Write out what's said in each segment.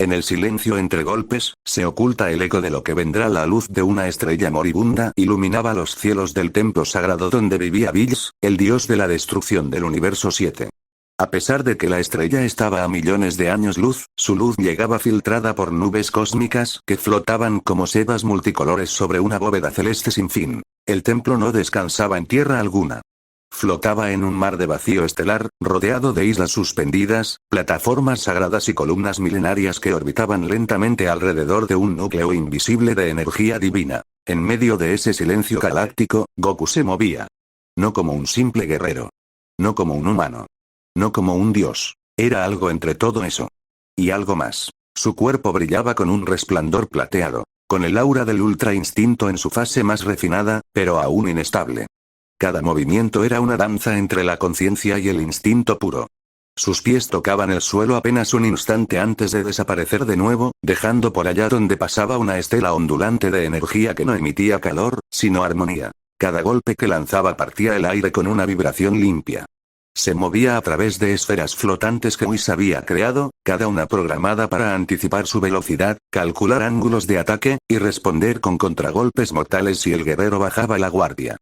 En el silencio entre golpes, se oculta el eco de lo que vendrá. La luz de una estrella moribunda iluminaba los cielos del templo sagrado donde vivía Bills, el dios de la destrucción del universo 7. A pesar de que la estrella estaba a millones de años luz, su luz llegaba filtrada por nubes cósmicas que flotaban como sedas multicolores sobre una bóveda celeste sin fin. El templo no descansaba en tierra alguna. Flotaba en un mar de vacío estelar, rodeado de islas suspendidas, plataformas sagradas y columnas milenarias que orbitaban lentamente alrededor de un núcleo invisible de energía divina. En medio de ese silencio galáctico, Goku se movía. No como un simple guerrero. No como un humano. No como un dios. Era algo entre todo eso. Y algo más. Su cuerpo brillaba con un resplandor plateado, con el aura del ultra instinto en su fase más refinada, pero aún inestable. Cada movimiento era una danza entre la conciencia y el instinto puro. Sus pies tocaban el suelo apenas un instante antes de desaparecer de nuevo, dejando por allá donde pasaba una estela ondulante de energía que no emitía calor, sino armonía. Cada golpe que lanzaba partía el aire con una vibración limpia. Se movía a través de esferas flotantes que Whis había creado, cada una programada para anticipar su velocidad, calcular ángulos de ataque, y responder con contragolpes mortales si el guerrero bajaba la guardia.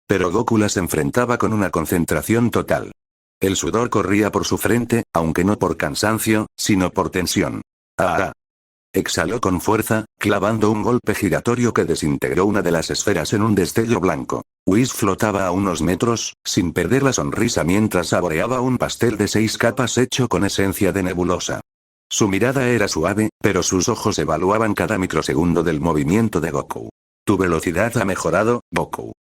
Pero Goku las enfrentaba con una concentración total. El sudor corría por su frente, aunque no por cansancio, sino por tensión. ¡Ah! Exhaló con fuerza, clavando un golpe giratorio que desintegró una de las esferas en un destello blanco. Whis flotaba a unos metros, sin perder la sonrisa mientras saboreaba un pastel de 6 capas hecho con esencia de nebulosa. Su mirada era suave, pero sus ojos evaluaban cada microsegundo del movimiento de Goku. Tu velocidad ha mejorado, Goku.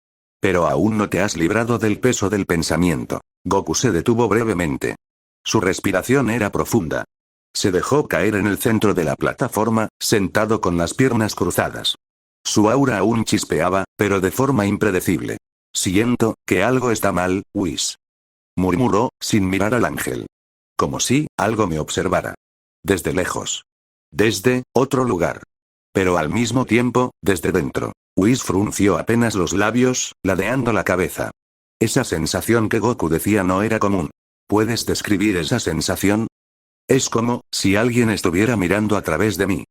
Pero aún no te has librado del peso del pensamiento. Goku se detuvo brevemente. Su respiración era profunda. Se dejó caer en el centro de la plataforma, sentado con las piernas cruzadas. Su aura aún chispeaba, pero de forma impredecible. Siento que algo está mal, Whis. Murmuró, sin mirar al ángel. Como si algo me observara. Desde lejos. Desde otro lugar. Pero al mismo tiempo, desde dentro. Whis frunció apenas los labios, ladeando la cabeza. Esa sensación que Goku decía no era común. ¿Puedes describir esa sensación? Es como si alguien estuviera mirando a través de mí.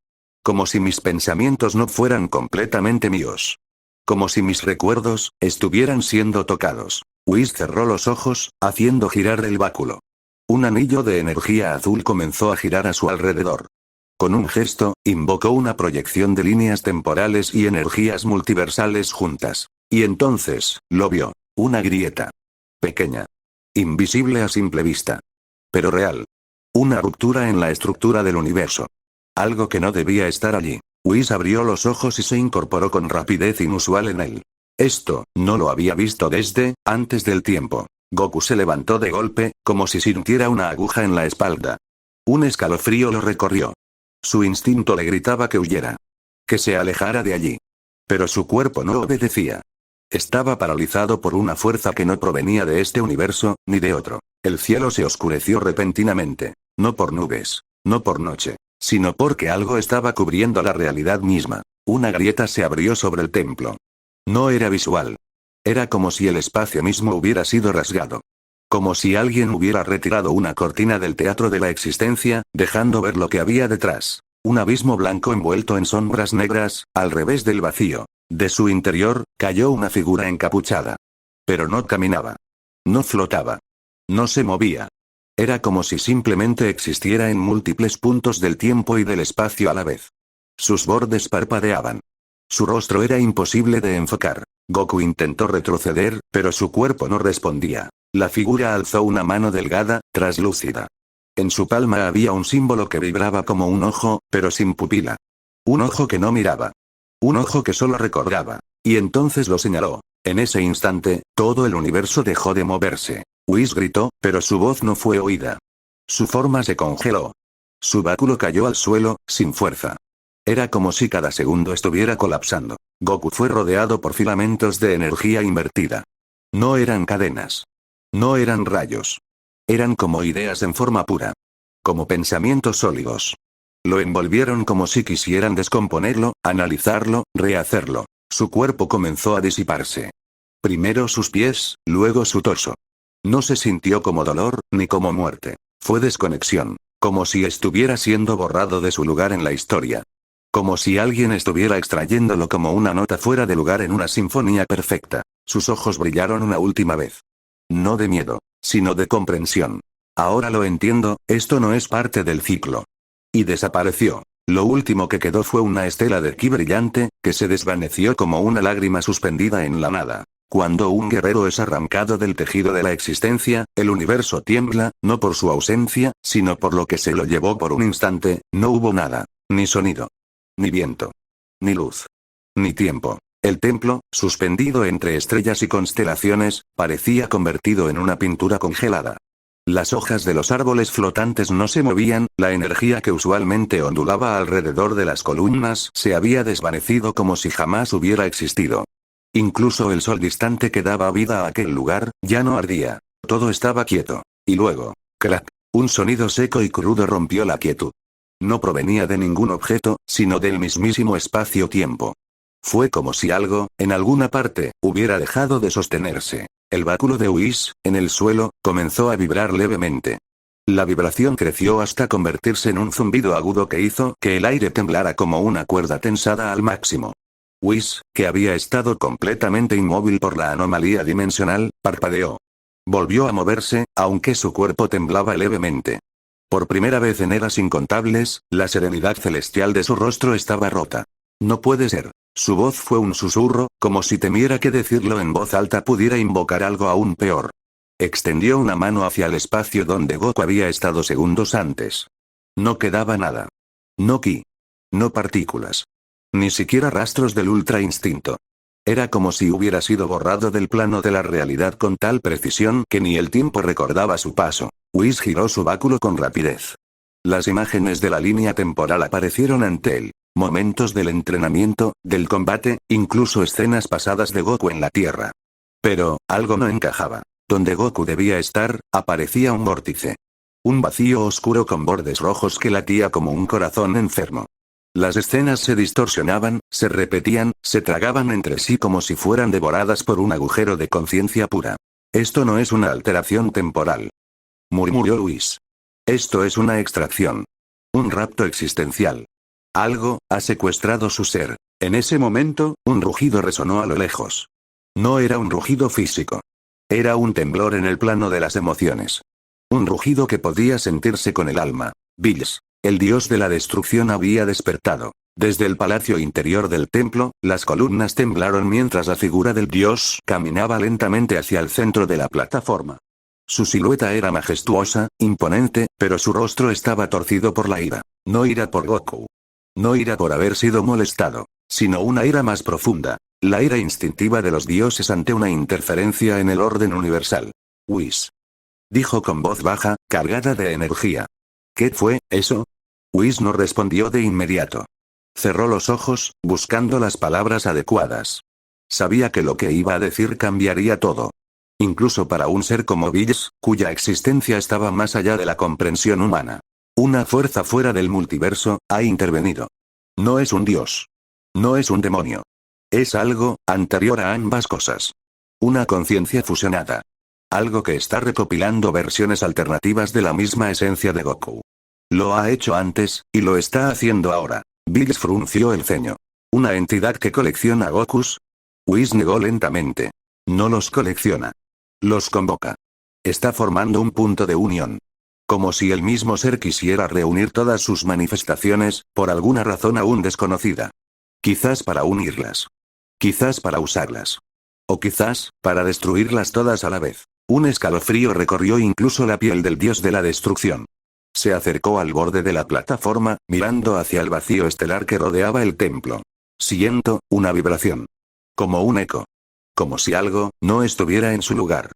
Como si mis pensamientos no fueran completamente míos. Como si mis recuerdos estuvieran siendo tocados. Whis cerró los ojos, haciendo girar el báculo. Un anillo de energía azul comenzó a girar a su alrededor. Con un gesto, invocó una proyección de líneas temporales y energías multiversales juntas. Y entonces, lo vio. Una grieta. Pequeña. Invisible a simple vista. Pero real. Una ruptura en la estructura del universo. Algo que no debía estar allí. Whis abrió los ojos y se incorporó con rapidez inusual en él. Esto, no lo había visto desde antes del tiempo. Goku se levantó de golpe, como si sintiera una aguja en la espalda. Un escalofrío lo recorrió. Su instinto le gritaba que huyera. Que se alejara de allí. Pero su cuerpo no obedecía. Estaba paralizado por una fuerza que no provenía de este universo, ni de otro. El cielo se oscureció repentinamente. No por nubes. No por noche. Sino porque algo estaba cubriendo la realidad misma. Una grieta se abrió sobre el templo. No era visual. Era como si el espacio mismo hubiera sido rasgado. Como si alguien hubiera retirado una cortina del teatro de la existencia, dejando ver lo que había detrás. Un abismo blanco envuelto en sombras negras, al revés del vacío. De su interior, cayó una figura encapuchada. Pero no caminaba. No flotaba. No se movía. Era como si simplemente existiera en múltiples puntos del tiempo y del espacio a la vez. Sus bordes parpadeaban. Su rostro era imposible de enfocar. Goku intentó retroceder, pero su cuerpo no respondía. La figura alzó una mano delgada, traslúcida. En su palma había un símbolo que vibraba como un ojo, pero sin pupila. Un ojo que no miraba. Un ojo que solo recordaba. Y entonces lo señaló. En ese instante, todo el universo dejó de moverse. Whis gritó, pero su voz no fue oída. Su forma se congeló. Su báculo cayó al suelo, sin fuerza. Era como si cada segundo estuviera colapsando. Goku fue rodeado por filamentos de energía invertida. No eran cadenas. No eran rayos. Eran como ideas en forma pura. Como pensamientos sólidos. Lo envolvieron como si quisieran descomponerlo, analizarlo, rehacerlo. Su cuerpo comenzó a disiparse. Primero sus pies, luego su torso. No se sintió como dolor, ni como muerte. Fue desconexión. Como si estuviera siendo borrado de su lugar en la historia. Como si alguien estuviera extrayéndolo como una nota fuera de lugar en una sinfonía perfecta. Sus ojos brillaron una última vez. No de miedo, sino de comprensión. Ahora lo entiendo, esto no es parte del ciclo. Y desapareció. Lo último que quedó fue una estela de ki brillante, que se desvaneció como una lágrima suspendida en la nada. Cuando un guerrero es arrancado del tejido de la existencia, el universo tiembla, no por su ausencia, sino por lo que se lo llevó por un instante. No hubo nada. Ni sonido. Ni viento. Ni luz. Ni tiempo. El templo, suspendido entre estrellas y constelaciones, parecía convertido en una pintura congelada. Las hojas de los árboles flotantes no se movían, la energía que usualmente ondulaba alrededor de las columnas se había desvanecido como si jamás hubiera existido. Incluso el sol distante que daba vida a aquel lugar, ya no ardía. Todo estaba quieto. Y luego, crack, un sonido seco y crudo rompió la quietud. No provenía de ningún objeto, sino del mismísimo espacio-tiempo. Fue como si algo, en alguna parte, hubiera dejado de sostenerse. El báculo de Whis, en el suelo, comenzó a vibrar levemente. La vibración creció hasta convertirse en un zumbido agudo que hizo que el aire temblara como una cuerda tensada al máximo. Whis, que había estado completamente inmóvil por la anomalía dimensional, parpadeó. Volvió a moverse, aunque su cuerpo temblaba levemente. Por primera vez en eras incontables, la serenidad celestial de su rostro estaba rota. No puede ser. Su voz fue un susurro, como si temiera que decirlo en voz alta pudiera invocar algo aún peor. Extendió una mano hacia el espacio donde Goku había estado segundos antes. No quedaba nada. No ki. No partículas. Ni siquiera rastros del ultra instinto. Era como si hubiera sido borrado del plano de la realidad con tal precisión que ni el tiempo recordaba su paso. Whis giró su báculo con rapidez. Las imágenes de la línea temporal aparecieron ante él. Momentos del entrenamiento, del combate, incluso escenas pasadas de Goku en la Tierra. Pero, algo no encajaba. Donde Goku debía estar, aparecía un vórtice. Un vacío oscuro con bordes rojos que latía como un corazón enfermo. Las escenas se distorsionaban, se repetían, se tragaban entre sí como si fueran devoradas por un agujero de conciencia pura. Esto no es una alteración temporal. Murmuró Whis. Esto es una extracción. Un rapto existencial. Algo ha secuestrado su ser. En ese momento, un rugido resonó a lo lejos. No era un rugido físico. Era un temblor en el plano de las emociones. Un rugido que podía sentirse con el alma. Bills, el dios de la destrucción, había despertado. Desde el palacio interior del templo, las columnas temblaron mientras la figura del dios caminaba lentamente hacia el centro de la plataforma. Su silueta era majestuosa, imponente, pero su rostro estaba torcido por la ira. No ira por Goku. No ira por haber sido molestado, sino una ira más profunda. La ira instintiva de los dioses ante una interferencia en el orden universal. Whis. Dijo con voz baja, cargada de energía. ¿Qué fue eso? Whis no respondió de inmediato. Cerró los ojos, buscando las palabras adecuadas. Sabía que lo que iba a decir cambiaría todo. Incluso para un ser como Bills, cuya existencia estaba más allá de la comprensión humana. Una fuerza fuera del multiverso ha intervenido. No es un dios. No es un demonio. Es algo anterior a ambas cosas. Una conciencia fusionada. Algo que está recopilando versiones alternativas de la misma esencia de Goku. Lo ha hecho antes, y lo está haciendo ahora. Bills frunció el ceño. ¿Una entidad que colecciona Gokus? Whis negó lentamente. No los colecciona. Los convoca. Está formando un punto de unión. Como si el mismo ser quisiera reunir todas sus manifestaciones, por alguna razón aún desconocida. Quizás para unirlas. Quizás para usarlas. O quizás, para destruirlas todas a la vez. Un escalofrío recorrió incluso la piel del dios de la destrucción. Se acercó al borde de la plataforma, mirando hacia el vacío estelar que rodeaba el templo. Siento una vibración. Como un eco. Como si algo no estuviera en su lugar.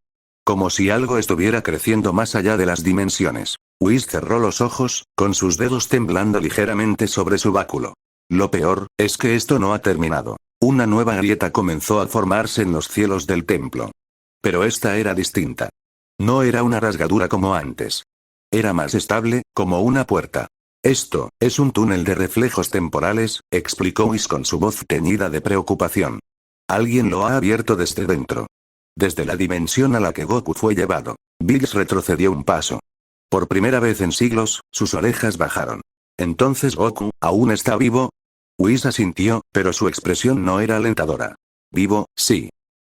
Como si algo estuviera creciendo más allá de las dimensiones. Whis cerró los ojos, con sus dedos temblando ligeramente sobre su báculo. Lo peor, es que esto no ha terminado. Una nueva grieta comenzó a formarse en los cielos del templo. Pero esta era distinta. No era una rasgadura como antes. Era más estable, como una puerta. Esto, es un túnel de reflejos temporales, explicó Whis con su voz teñida de preocupación. Alguien lo ha abierto desde dentro. Desde la dimensión a la que Goku fue llevado. Bills retrocedió un paso. Por primera vez en siglos, sus orejas bajaron. ¿Entonces Goku aún está vivo? Whis asintió, pero su expresión no era alentadora. Vivo, sí.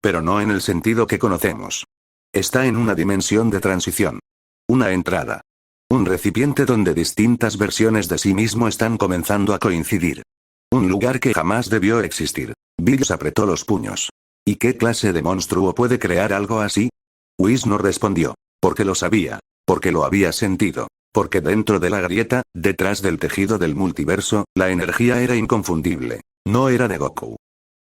Pero no en el sentido que conocemos. Está en una dimensión de transición. Una entrada. Un recipiente donde distintas versiones de sí mismo están comenzando a coincidir. Un lugar que jamás debió existir. Bills apretó los puños. ¿Y qué clase de monstruo puede crear algo así? Whis no respondió. Porque lo sabía. Porque lo había sentido. Porque dentro de la grieta, detrás del tejido del multiverso, la energía era inconfundible. No era de Goku.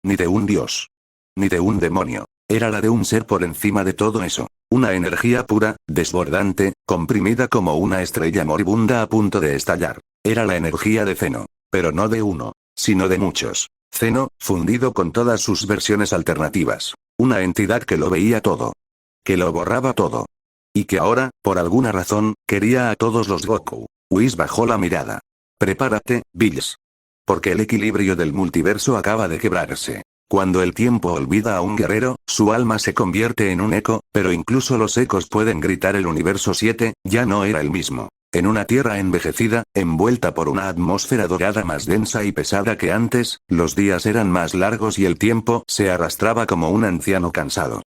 Ni de un dios. Ni de un demonio. Era la de un ser por encima de todo eso. Una energía pura, desbordante, comprimida como una estrella moribunda a punto de estallar. Era la energía de Zeno. Pero no de uno, sino de muchos. Zeno, fundido con todas sus versiones alternativas. Una entidad que lo veía todo. Que lo borraba todo. Y que ahora, por alguna razón, quería a todos los Goku. Whis bajó la mirada. Prepárate, Bills. Porque el equilibrio del multiverso acaba de quebrarse. Cuando el tiempo olvida a un guerrero, su alma se convierte en un eco, pero incluso los ecos pueden gritar. El universo 7, ya no era el mismo. En una tierra envejecida, envuelta por una atmósfera dorada más densa y pesada que antes, los días eran más largos y el tiempo se arrastraba como un anciano cansado.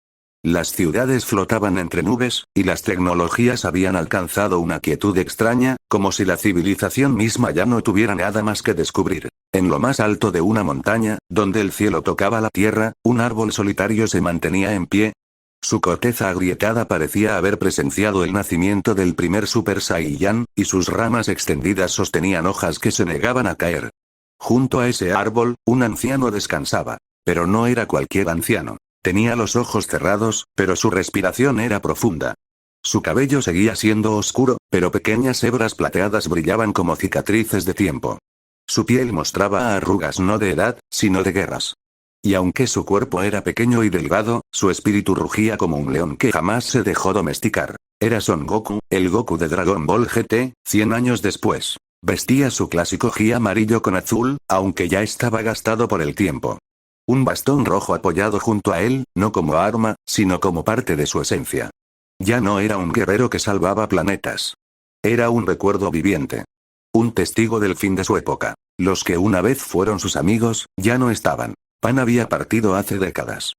Las ciudades flotaban entre nubes, y las tecnologías habían alcanzado una quietud extraña, como si la civilización misma ya no tuviera nada más que descubrir. En lo más alto de una montaña, donde el cielo tocaba la tierra, un árbol solitario se mantenía en pie. Su corteza agrietada parecía haber presenciado el nacimiento del primer Super Saiyan, y sus ramas extendidas sostenían hojas que se negaban a caer. Junto a ese árbol, un anciano descansaba. Pero no era cualquier anciano. Tenía los ojos cerrados, pero su respiración era profunda. Su cabello seguía siendo oscuro, pero pequeñas hebras plateadas brillaban como cicatrices de tiempo. Su piel mostraba arrugas no de edad, sino de guerras. Y aunque su cuerpo era pequeño y delgado, su espíritu rugía como un león que jamás se dejó domesticar. Era Son Goku, el Goku de Dragon Ball GT, 100 años después. Vestía su clásico gi amarillo con azul, aunque ya estaba gastado por el tiempo. Un bastón rojo apoyado junto a él, no como arma, sino como parte de su esencia. Ya no era un guerrero que salvaba planetas. Era un recuerdo viviente. Un testigo del fin de su época. Los que una vez fueron sus amigos, ya no estaban. Pan había partido hace décadas.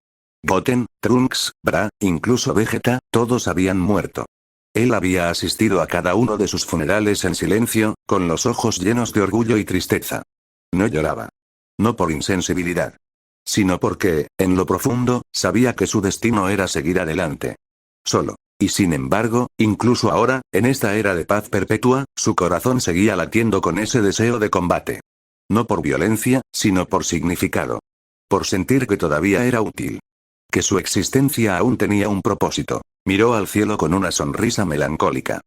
Goten, Trunks, Bra, incluso Vegeta, todos habían muerto. Él había asistido a cada uno de sus funerales en silencio, con los ojos llenos de orgullo y tristeza. No lloraba. No por insensibilidad. Sino porque, en lo profundo, sabía que su destino era seguir adelante. Solo. Y sin embargo, incluso ahora, en esta era de paz perpetua, su corazón seguía latiendo con ese deseo de combate. No por violencia, sino por significado. Por sentir que todavía era útil. Que su existencia aún tenía un propósito. Miró al cielo con una sonrisa melancólica.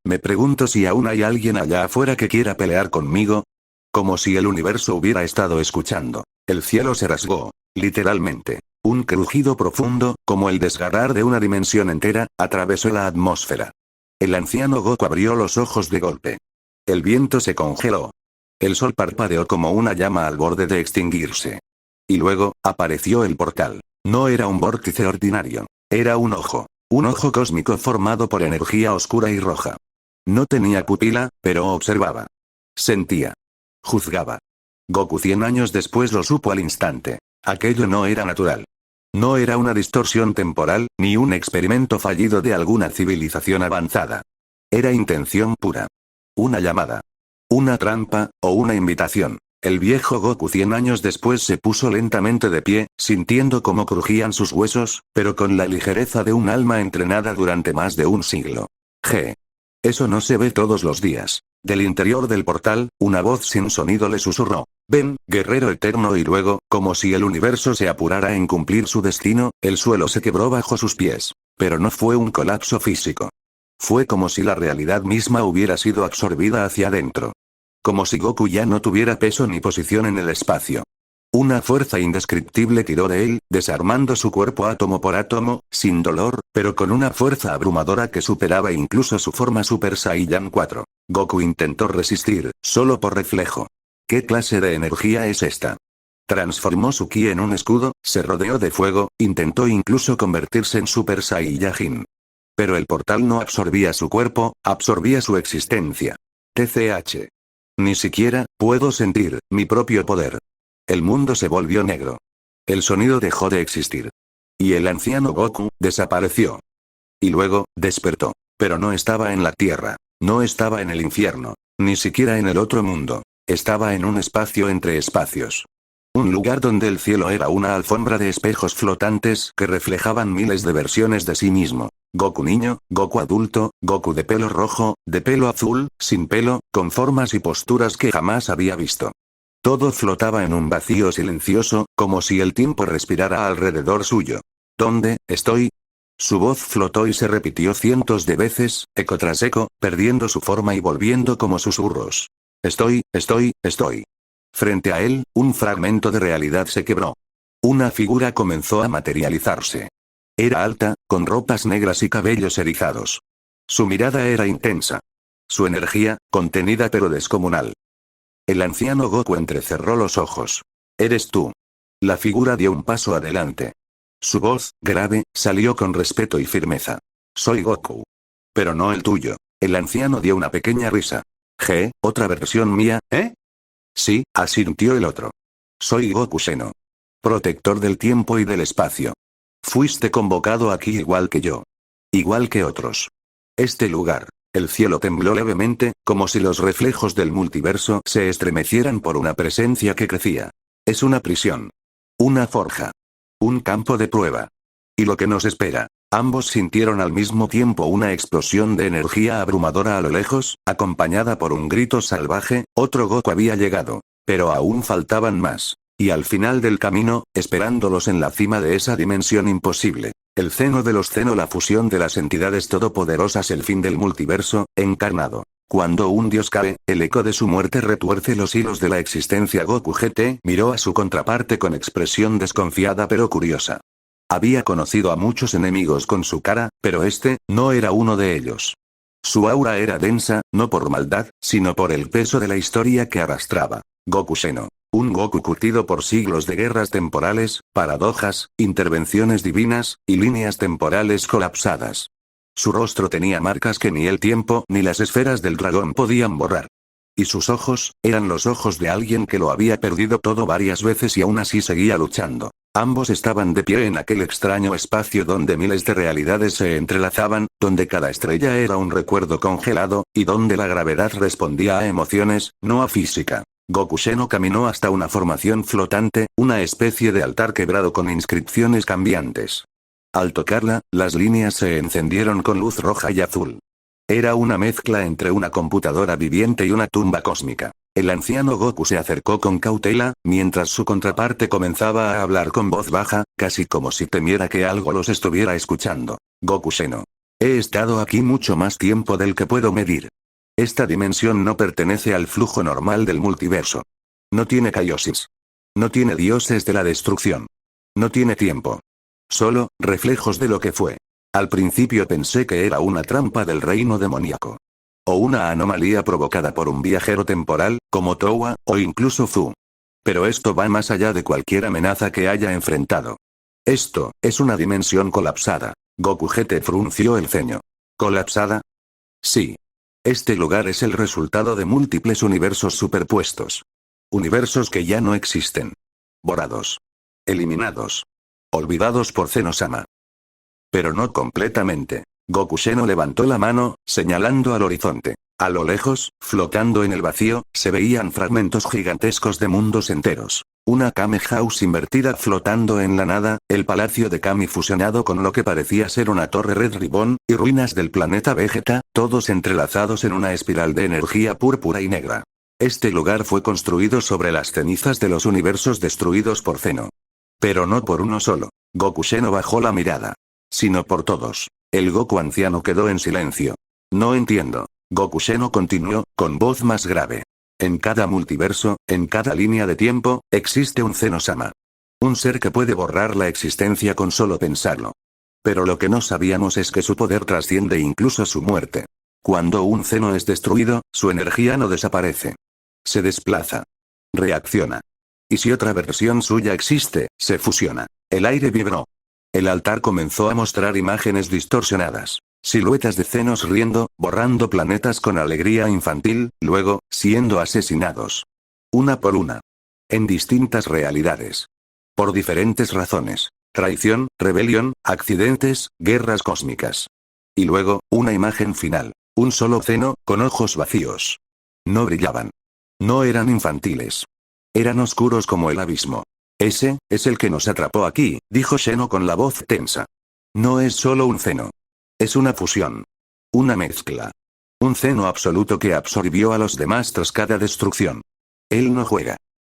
Me pregunto si aún hay alguien allá afuera que quiera pelear conmigo. Como si el universo hubiera estado escuchando. El cielo se rasgó. Literalmente. Un crujido profundo, como el desgarrar de una dimensión entera, atravesó la atmósfera. El anciano Goku abrió los ojos de golpe. El viento se congeló. El sol parpadeó como una llama al borde de extinguirse. Y luego, apareció el portal. No era un vórtice ordinario. Era un ojo. Un ojo cósmico formado por energía oscura y roja. No tenía pupila, pero observaba. Sentía. Juzgaba. Goku 100 años después lo supo al instante. Aquello no era natural. No era una distorsión temporal, ni un experimento fallido de alguna civilización avanzada. Era intención pura. Una llamada. Una trampa, o una invitación. El viejo Goku 100 años después se puso lentamente de pie, sintiendo cómo crujían sus huesos, pero con la ligereza de un alma entrenada durante más de un siglo. Eso no se ve todos los días. Del interior del portal, una voz sin sonido le susurró. Ven, guerrero eterno, y luego, como si el universo se apurara en cumplir su destino, el suelo se quebró bajo sus pies. Pero no fue un colapso físico. Fue como si la realidad misma hubiera sido absorbida hacia adentro. Como si Goku ya no tuviera peso ni posición en el espacio. Una fuerza indescriptible tiró de él, desarmando su cuerpo átomo por átomo, sin dolor, pero con una fuerza abrumadora que superaba incluso su forma Super Saiyan 4. Goku intentó resistir, solo por reflejo. ¿Qué clase de energía es esta? Transformó su ki en un escudo, se rodeó de fuego, intentó incluso convertirse en Super Saiyajin. Pero el portal no absorbía su cuerpo, absorbía su existencia. TCH. Ni siquiera puedo sentir mi propio poder. El mundo se volvió negro. El sonido dejó de existir. Y el anciano Goku desapareció. Y luego, despertó. Pero no estaba en la Tierra. No estaba en el infierno. Ni siquiera en el otro mundo. Estaba en un espacio entre espacios. Un lugar donde el cielo era una alfombra de espejos flotantes que reflejaban miles de versiones de sí mismo. Goku niño, Goku adulto, Goku de pelo rojo, de pelo azul, sin pelo, con formas y posturas que jamás había visto. Todo flotaba en un vacío silencioso, como si el tiempo respirara alrededor suyo. ¿Dónde estoy? Su voz flotó y se repitió cientos de veces, eco tras eco, perdiendo su forma y volviendo como susurros. Estoy. Frente a él, un fragmento de realidad se quebró. Una figura comenzó a materializarse. Era alta, con ropas negras y cabellos erizados. Su mirada era intensa. Su energía, contenida pero descomunal. El anciano Goku entrecerró los ojos. ¿Eres tú? La figura dio un paso adelante. Su voz, grave, salió con respeto y firmeza. Soy Goku. Pero no el tuyo. El anciano dio una pequeña risa. ¿Otra versión mía, eh? Sí, asintió el otro. Soy Goku Seno. Protector del tiempo y del espacio. Fuiste convocado aquí igual que yo. Igual que otros. Este lugar. El cielo tembló levemente, como si los reflejos del multiverso se estremecieran por una presencia que crecía. Es una prisión. Una forja. Un campo de prueba. ¿Y lo que nos espera? Ambos sintieron al mismo tiempo una explosión de energía abrumadora a lo lejos, acompañada por un grito salvaje. Otro Goku había llegado. Pero aún faltaban más. Y al final del camino, esperándolos en la cima de esa dimensión imposible. El Zeno de los Zeno, la fusión de las entidades todopoderosas, el fin del multiverso, encarnado. Cuando un dios cae, el eco de su muerte retuerce los hilos de la existencia. Goku GT miró a su contraparte con expresión desconfiada pero curiosa. Había conocido a muchos enemigos con su cara, pero este, no era uno de ellos. Su aura era densa, no por maldad, sino por el peso de la historia que arrastraba. Goku Seno. Un Goku curtido por siglos de guerras temporales, paradojas, intervenciones divinas, y líneas temporales colapsadas. Su rostro tenía marcas que ni el tiempo ni las esferas del dragón podían borrar. Y sus ojos, eran los ojos de alguien que lo había perdido todo varias veces y aún así seguía luchando. Ambos estaban de pie en aquel extraño espacio donde miles de realidades se entrelazaban, donde cada estrella era un recuerdo congelado, y donde la gravedad respondía a emociones, no a física. Goku Seno caminó hasta una formación flotante, una especie de altar quebrado con inscripciones cambiantes. Al tocarla, las líneas se encendieron con luz roja y azul. Era una mezcla entre una computadora viviente y una tumba cósmica. El anciano Goku se acercó con cautela, mientras su contraparte comenzaba a hablar con voz baja, casi como si temiera que algo los estuviera escuchando. Goku Seno. He estado aquí mucho más tiempo del que puedo medir. Esta dimensión no pertenece al flujo normal del multiverso. No tiene kaiosis. No tiene dioses de la destrucción. No tiene tiempo. Solo, reflejos de lo que fue. Al principio pensé que era una trampa del reino demoníaco. O una anomalía provocada por un viajero temporal, como Towa, o incluso Fu. Pero esto va más allá de cualquier amenaza que haya enfrentado. Esto, es una dimensión colapsada. Goku GT frunció el ceño. ¿Colapsada? Sí. Este lugar es el resultado de múltiples universos superpuestos. Universos que ya no existen. Borrados. Eliminados. Olvidados por Zeno-sama. Pero no completamente. Goku Seno levantó la mano, señalando al horizonte. A lo lejos, flotando en el vacío, se veían fragmentos gigantescos de mundos enteros. Una Kame House invertida flotando en la nada, el palacio de Kami fusionado con lo que parecía ser una torre Red Ribbon, y ruinas del planeta Vegeta, todos entrelazados en una espiral de energía púrpura y negra. Este lugar fue construido sobre las cenizas de los universos destruidos por Zeno. Pero no por uno solo. Goku Seno bajó la mirada. Sino por todos. El Goku anciano quedó en silencio. No entiendo. Goku Seno continuó, con voz más grave. En cada multiverso, en cada línea de tiempo, existe un Zeno-sama. Un ser que puede borrar la existencia con solo pensarlo. Pero lo que no sabíamos es que su poder trasciende incluso su muerte. Cuando un Zeno es destruido, su energía no desaparece. Se desplaza. Reacciona. Y si otra versión suya existe, se fusiona. El aire vibró. El altar comenzó a mostrar imágenes distorsionadas. Siluetas de Zenos riendo, borrando planetas con alegría infantil, luego, siendo asesinados. Una por una. En distintas realidades. Por diferentes razones. Traición, rebelión, accidentes, guerras cósmicas. Y luego, una imagen final. Un solo Zeno, con ojos vacíos. No brillaban. No eran infantiles. Eran oscuros como el abismo. Ese, es el que nos atrapó aquí, dijo Xeno con la voz tensa. No es solo un Zeno. Es una fusión. Una mezcla. Un Zeno absoluto que absorbió a los demás tras cada destrucción. Él no juega.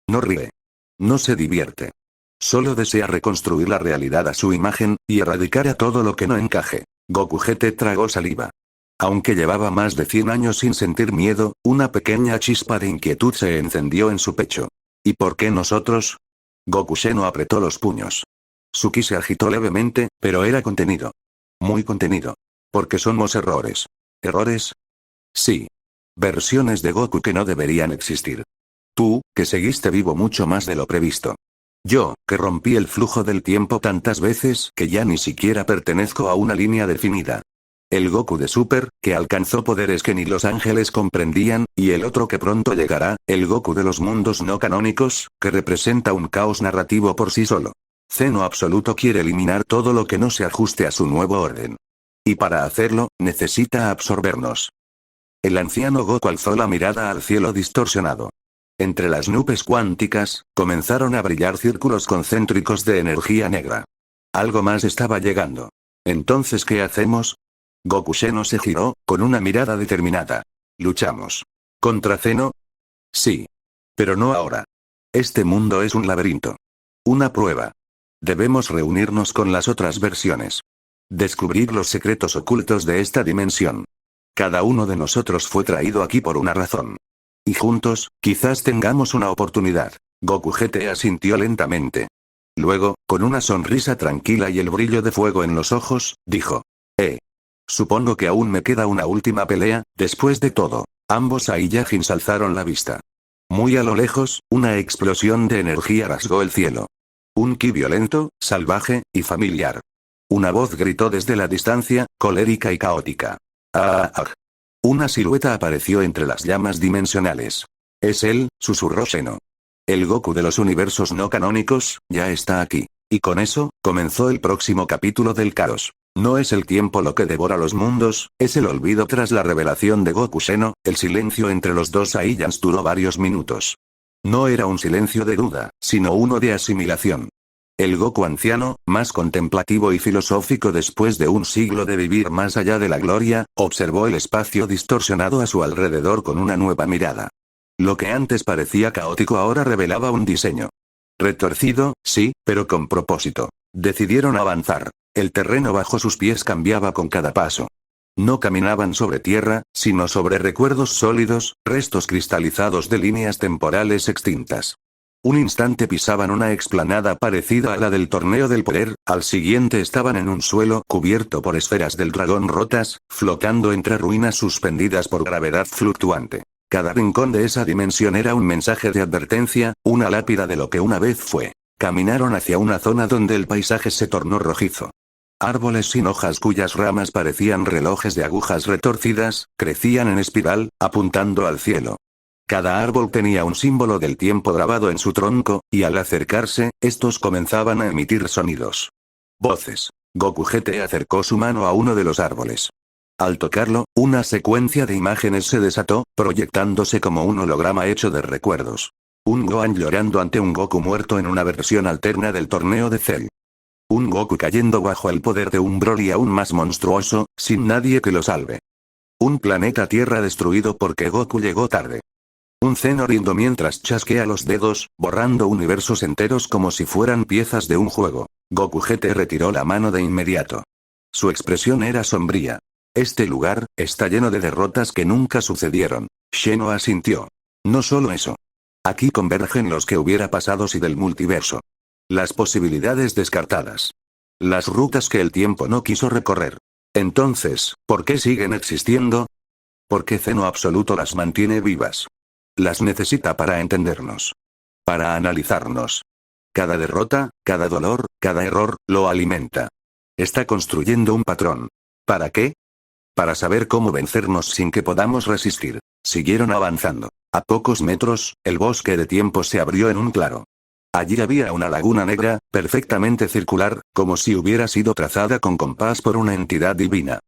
No ríe. No se divierte. Solo desea reconstruir la realidad a su imagen, y erradicar a todo lo que no encaje. Goku GT tragó saliva. Aunque llevaba más de 100 años sin sentir miedo, una pequeña chispa de inquietud se encendió en su pecho. ¿Y por qué nosotros? Goku Xeno apretó los puños. Su ki se agitó levemente, pero era contenido. Muy contenido. Porque somos errores. ¿Errores? Sí. Versiones de Goku que no deberían existir. Tú, que seguiste vivo mucho más de lo previsto. Yo, que rompí el flujo del tiempo tantas veces que ya ni siquiera pertenezco a una línea definida. El Goku de Super, que alcanzó poderes que ni los ángeles comprendían, y el otro que pronto llegará, el Goku de los mundos no canónicos, que representa un caos narrativo por sí solo. Zeno absoluto quiere eliminar todo lo que no se ajuste a su nuevo orden. Y para hacerlo, necesita absorbernos. El anciano Goku alzó la mirada al cielo distorsionado. Entre las nubes cuánticas, comenzaron a brillar círculos concéntricos de energía negra. Algo más estaba llegando. ¿Entonces qué hacemos? Goku Xeno se giró, con una mirada determinada. ¿Luchamos? ¿Contra Zeno? Sí. Pero no ahora. Este mundo es un laberinto. Una prueba. Debemos reunirnos con las otras versiones. Descubrir los secretos ocultos de esta dimensión. Cada uno de nosotros fue traído aquí por una razón. Y juntos, quizás tengamos una oportunidad. Goku GT asintió lentamente. Luego, con una sonrisa tranquila y el brillo de fuego en los ojos, dijo. Supongo que aún me queda una última pelea, después de todo. Ambos Saiyajins alzaron la vista. Muy a lo lejos, una explosión de energía rasgó el cielo. Un ki violento, salvaje, y familiar. Una voz gritó desde la distancia, colérica y caótica. ¡Ah! Una silueta apareció entre las llamas dimensionales. Es él, susurró Xeno. El Goku de los universos no canónicos, ya está aquí. Y con eso, comenzó el próximo capítulo del caos. No es el tiempo lo que devora los mundos, es el olvido tras la revelación de Goku Xeno, el silencio entre los dos Saiyans duró varios minutos. No era un silencio de duda, sino uno de asimilación. El Goku anciano, más contemplativo y filosófico después de un siglo de vivir más allá de la gloria, observó el espacio distorsionado a su alrededor con una nueva mirada. Lo que antes parecía caótico ahora revelaba un diseño. Retorcido, sí, pero con propósito. Decidieron avanzar. El terreno bajo sus pies cambiaba con cada paso. No caminaban sobre tierra, sino sobre recuerdos sólidos, restos cristalizados de líneas temporales extintas. Un instante pisaban una explanada parecida a la del torneo del poder, al siguiente estaban en un suelo cubierto por esferas del dragón rotas, flotando entre ruinas suspendidas por gravedad fluctuante. Cada rincón de esa dimensión era un mensaje de advertencia, una lápida de lo que una vez fue. Caminaron hacia una zona donde el paisaje se tornó rojizo. Árboles sin hojas cuyas ramas parecían relojes de agujas retorcidas, crecían en espiral, apuntando al cielo. Cada árbol tenía un símbolo del tiempo grabado en su tronco, y al acercarse, estos comenzaban a emitir sonidos. Voces. Goku GT acercó su mano a uno de los árboles. Al tocarlo, una secuencia de imágenes se desató, proyectándose como un holograma hecho de recuerdos. Un Gohan llorando ante un Goku muerto en una versión alterna del torneo de Cell. Un Goku cayendo bajo el poder de un Broly aún más monstruoso, sin nadie que lo salve. Un planeta Tierra destruido porque Goku llegó tarde. Un Zeno riendo mientras chasquea los dedos, borrando universos enteros como si fueran piezas de un juego. Goku GT retiró la mano de inmediato. Su expresión era sombría. Este lugar, está lleno de derrotas que nunca sucedieron. Xeno asintió. No solo eso. Aquí convergen los que hubiera pasado si del multiverso. Las posibilidades descartadas. Las rutas que el tiempo no quiso recorrer. Entonces, ¿por qué siguen existiendo? Porque Zeno absoluto las mantiene vivas. Las necesita para entendernos. Para analizarnos. Cada derrota, cada dolor, cada error, lo alimenta. Está construyendo un patrón. ¿Para qué? para saber cómo vencernos sin que podamos resistir. Siguieron avanzando. A pocos metros, el bosque de tiempo se abrió en un claro. Allí había una laguna negra, perfectamente circular, como si hubiera sido trazada con compás por una entidad divina.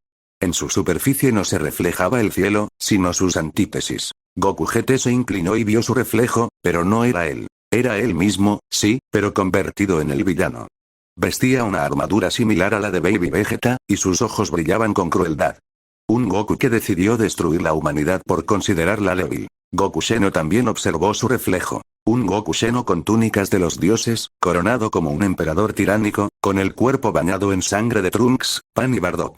En su superficie no se reflejaba el cielo, sino sus antítesis. Goku GT se inclinó y vio su reflejo, pero no era él. Era él mismo, sí, pero convertido en el villano. Vestía una armadura similar a la de Baby Vegeta, y sus ojos brillaban con crueldad. Un Goku que decidió destruir la humanidad por considerarla débil. Goku Xeno también observó su reflejo. Un Goku Xeno con túnicas de los dioses, coronado como un emperador tiránico, con el cuerpo bañado en sangre de Trunks, Pan y Bardock.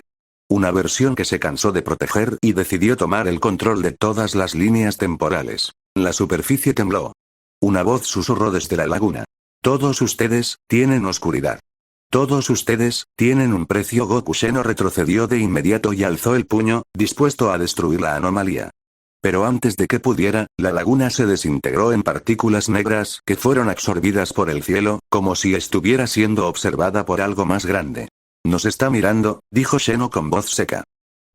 Una versión que se cansó de proteger y decidió tomar el control de todas las líneas temporales. La superficie tembló. Una voz susurró desde la laguna. Todos ustedes, tienen oscuridad. Todos ustedes, tienen un precio. Goku Xeno retrocedió de inmediato y alzó el puño, dispuesto a destruir la anomalía. Pero antes de que pudiera, la laguna se desintegró en partículas negras que fueron absorbidas por el cielo, como si estuviera siendo observada por algo más grande. Nos está mirando, dijo Xeno con voz seca.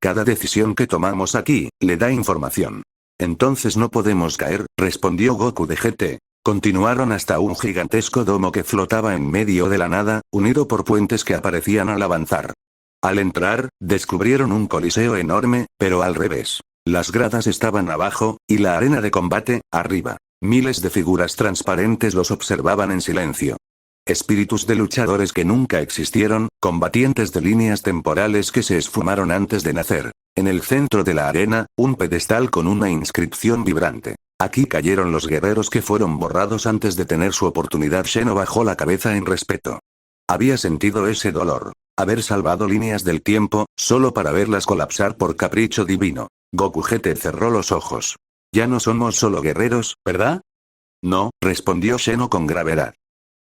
Cada decisión que tomamos aquí, le da información. Entonces no podemos caer, respondió Goku de GT. Continuaron hasta un gigantesco domo que flotaba en medio de la nada, unido por puentes que aparecían al avanzar. Al entrar, descubrieron un coliseo enorme, pero al revés. Las gradas estaban abajo, y la arena de combate, arriba. Miles de figuras transparentes los observaban en silencio. Espíritus de luchadores que nunca existieron, combatientes de líneas temporales que se esfumaron antes de nacer. En el centro de la arena, un pedestal con una inscripción vibrante. Aquí cayeron los guerreros que fueron borrados antes de tener su oportunidad. Xeno bajó la cabeza en respeto. Había sentido ese dolor. Haber salvado líneas del tiempo, solo para verlas colapsar por capricho divino. Goku GT cerró los ojos. Ya no somos solo guerreros, ¿verdad? No, respondió Xeno con gravedad.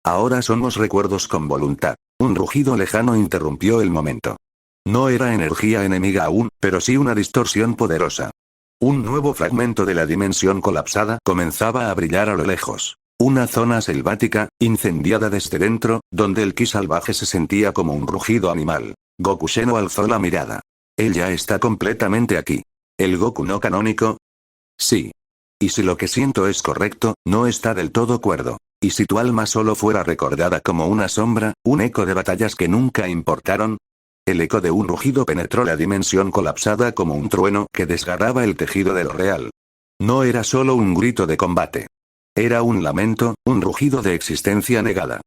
Ahora somos recuerdos con voluntad. Un rugido lejano interrumpió el momento. No era energía enemiga aún, pero sí una distorsión poderosa. Un nuevo fragmento de la dimensión colapsada comenzaba a brillar a lo lejos. Una zona selvática, incendiada desde dentro, donde el ki salvaje se sentía como un rugido animal. Goku Xeno alzó la mirada. Él ya está completamente aquí. ¿El Goku no canónico? Sí. Y si lo que siento es correcto, no está del todo cuerdo. ¿Y si tu alma solo fuera recordada como una sombra, un eco de batallas que nunca importaron? El eco de un rugido penetró la dimensión colapsada como un trueno que desgarraba el tejido de lo real. No era solo un grito de combate. Era un lamento, un rugido de existencia negada.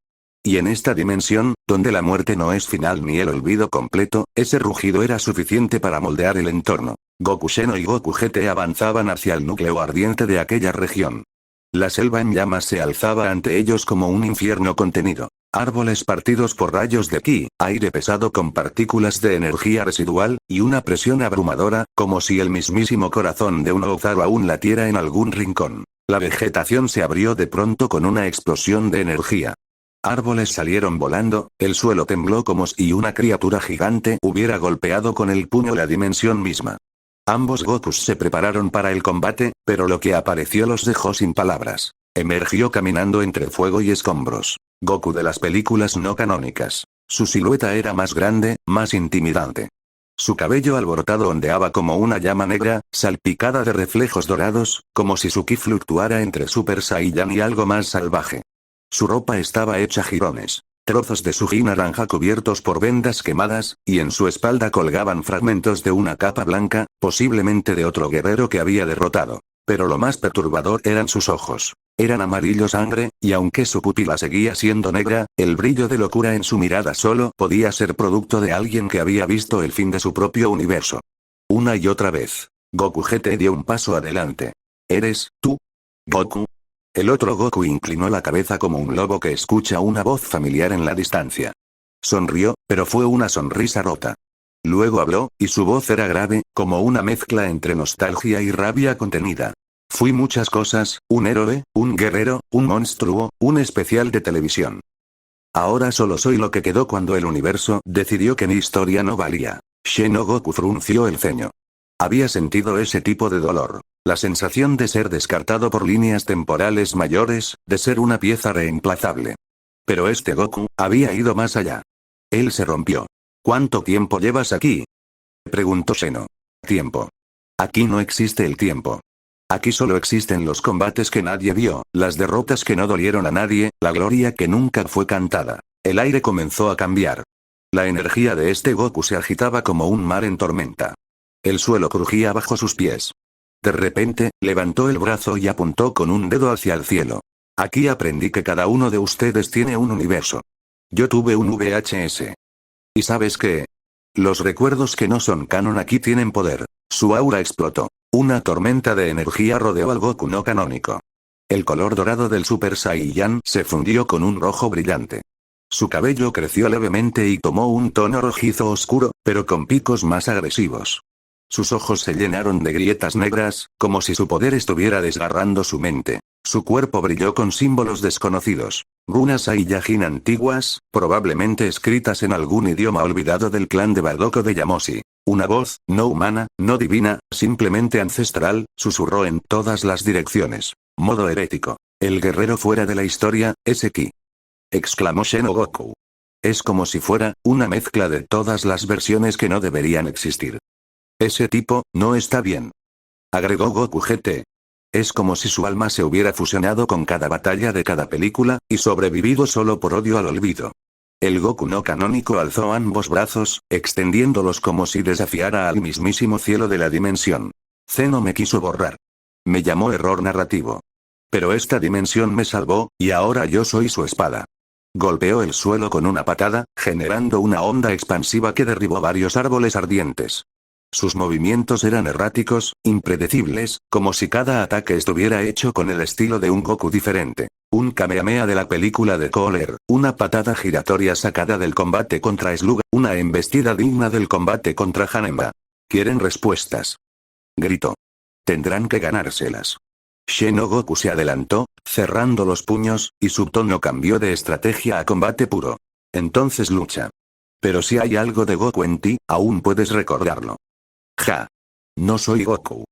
Y en esta dimensión, donde la muerte no es final ni el olvido completo, ese rugido era suficiente para moldear el entorno. Goku Xeno y Goku GT avanzaban hacia el núcleo ardiente de aquella región. La selva en llamas se alzaba ante ellos como un infierno contenido. Árboles partidos por rayos de ki, aire pesado con partículas de energía residual, y una presión abrumadora, como si el mismísimo corazón de un Ozaru aún latiera en algún rincón. La vegetación se abrió de pronto con una explosión de energía. Árboles salieron volando, el suelo tembló como si una criatura gigante hubiera golpeado con el puño la dimensión misma. Ambos Gokus se prepararon para el combate, pero lo que apareció los dejó sin palabras. Emergió caminando entre fuego y escombros. Goku de las películas no canónicas. Su silueta era más grande, más intimidante. Su cabello alborotado ondeaba como una llama negra, salpicada de reflejos dorados, como si su ki fluctuara entre Super Saiyan y algo más salvaje. Su ropa estaba hecha jirones. Trozos de su ki naranja cubiertos por vendas quemadas, y en su espalda colgaban fragmentos de una capa blanca, posiblemente de otro guerrero que había derrotado. Pero lo más perturbador eran sus ojos. Eran amarillo sangre, y aunque su pupila seguía siendo negra, el brillo de locura en su mirada solo podía ser producto de alguien que había visto el fin de su propio universo. Una y otra vez. Goku GT dio un paso adelante. ¿Eres tú? Goku. El otro Goku inclinó la cabeza como un lobo que escucha una voz familiar en la distancia. Sonrió, pero fue una sonrisa rota. Luego habló, y su voz era grave, como una mezcla entre nostalgia y rabia contenida. Fui muchas cosas, un héroe, un guerrero, un monstruo, un especial de televisión. Ahora solo soy lo que quedó cuando el universo decidió que mi historia no valía. Xeno Goku frunció el ceño. Había sentido ese tipo de dolor. La sensación de ser descartado por líneas temporales mayores, de ser una pieza reemplazable. Pero este Goku había ido más allá. Él se rompió. ¿Cuánto tiempo llevas aquí?, preguntó Xeno. Tiempo. Aquí no existe el tiempo. Aquí solo existen los combates que nadie vio, las derrotas que no dolieron a nadie, la gloria que nunca fue cantada. El aire comenzó a cambiar. La energía de este Goku se agitaba como un mar en tormenta. El suelo crujía bajo sus pies. De repente, levantó el brazo y apuntó con un dedo hacia el cielo. Aquí aprendí que cada uno de ustedes tiene un universo. Yo tuve un VHS. ¿Y sabes qué? Los recuerdos que no son canon aquí tienen poder. Su aura explotó. Una tormenta de energía rodeó al Goku no canónico. El color dorado del Super Saiyan se fundió con un rojo brillante. Su cabello creció levemente y tomó un tono rojizo oscuro, pero con picos más agresivos. Sus ojos se llenaron de grietas negras, como si su poder estuviera desgarrando su mente. Su cuerpo brilló con símbolos desconocidos. Runas Saiyajin antiguas, probablemente escritas en algún idioma olvidado del clan de Bardock de Yamoshi. Una voz, no humana, no divina, simplemente ancestral, susurró en todas las direcciones. Modo herético. El guerrero fuera de la historia, ese ki. Exclamó Shenogoku. Es como si fuera una mezcla de todas las versiones que no deberían existir. Ese tipo, no está bien. Agregó Goku GT. Es como si su alma se hubiera fusionado con cada batalla de cada película, y sobrevivido solo por odio al olvido. El Goku no canónico alzó ambos brazos, extendiéndolos como si desafiara al mismísimo cielo de la dimensión. Zeno me quiso borrar. Me llamó error narrativo. Pero esta dimensión me salvó, y ahora yo soy su espada. Golpeó el suelo con una patada, generando una onda expansiva que derribó varios árboles ardientes. Sus movimientos eran erráticos, impredecibles, como si cada ataque estuviera hecho con el estilo de un Goku diferente. Un Kamehameha de la película de Cooler, una patada giratoria sacada del combate contra Slug, una embestida digna del combate contra Janemba. ¿Quieren respuestas? Gritó. Tendrán que ganárselas. Shenogoku se adelantó, cerrando los puños, y su tono cambió de estrategia a combate puro. Entonces lucha. Pero si hay algo de Goku en ti, aún puedes recordarlo. Ja. No soy Goku.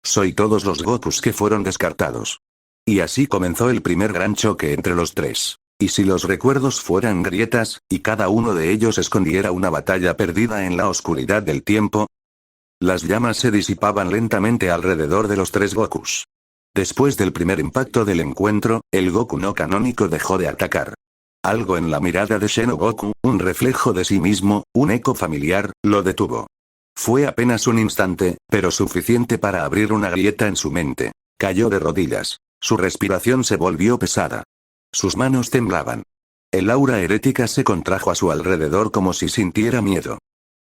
Soy todos los Gokus que fueron descartados. Y así comenzó el primer gran choque entre los tres. Y si los recuerdos fueran grietas, y cada uno de ellos escondiera una batalla perdida en la oscuridad del tiempo. Las llamas se disipaban lentamente alrededor de los tres Gokus. Después del primer impacto del encuentro, el Goku no canónico dejó de atacar. Algo en la mirada de Shenogoku, un reflejo de sí mismo, un eco familiar, lo detuvo. Fue apenas un instante, pero suficiente para abrir una grieta en su mente. Cayó de rodillas. Su respiración se volvió pesada. Sus manos temblaban. El aura herética se contrajo a su alrededor como si sintiera miedo.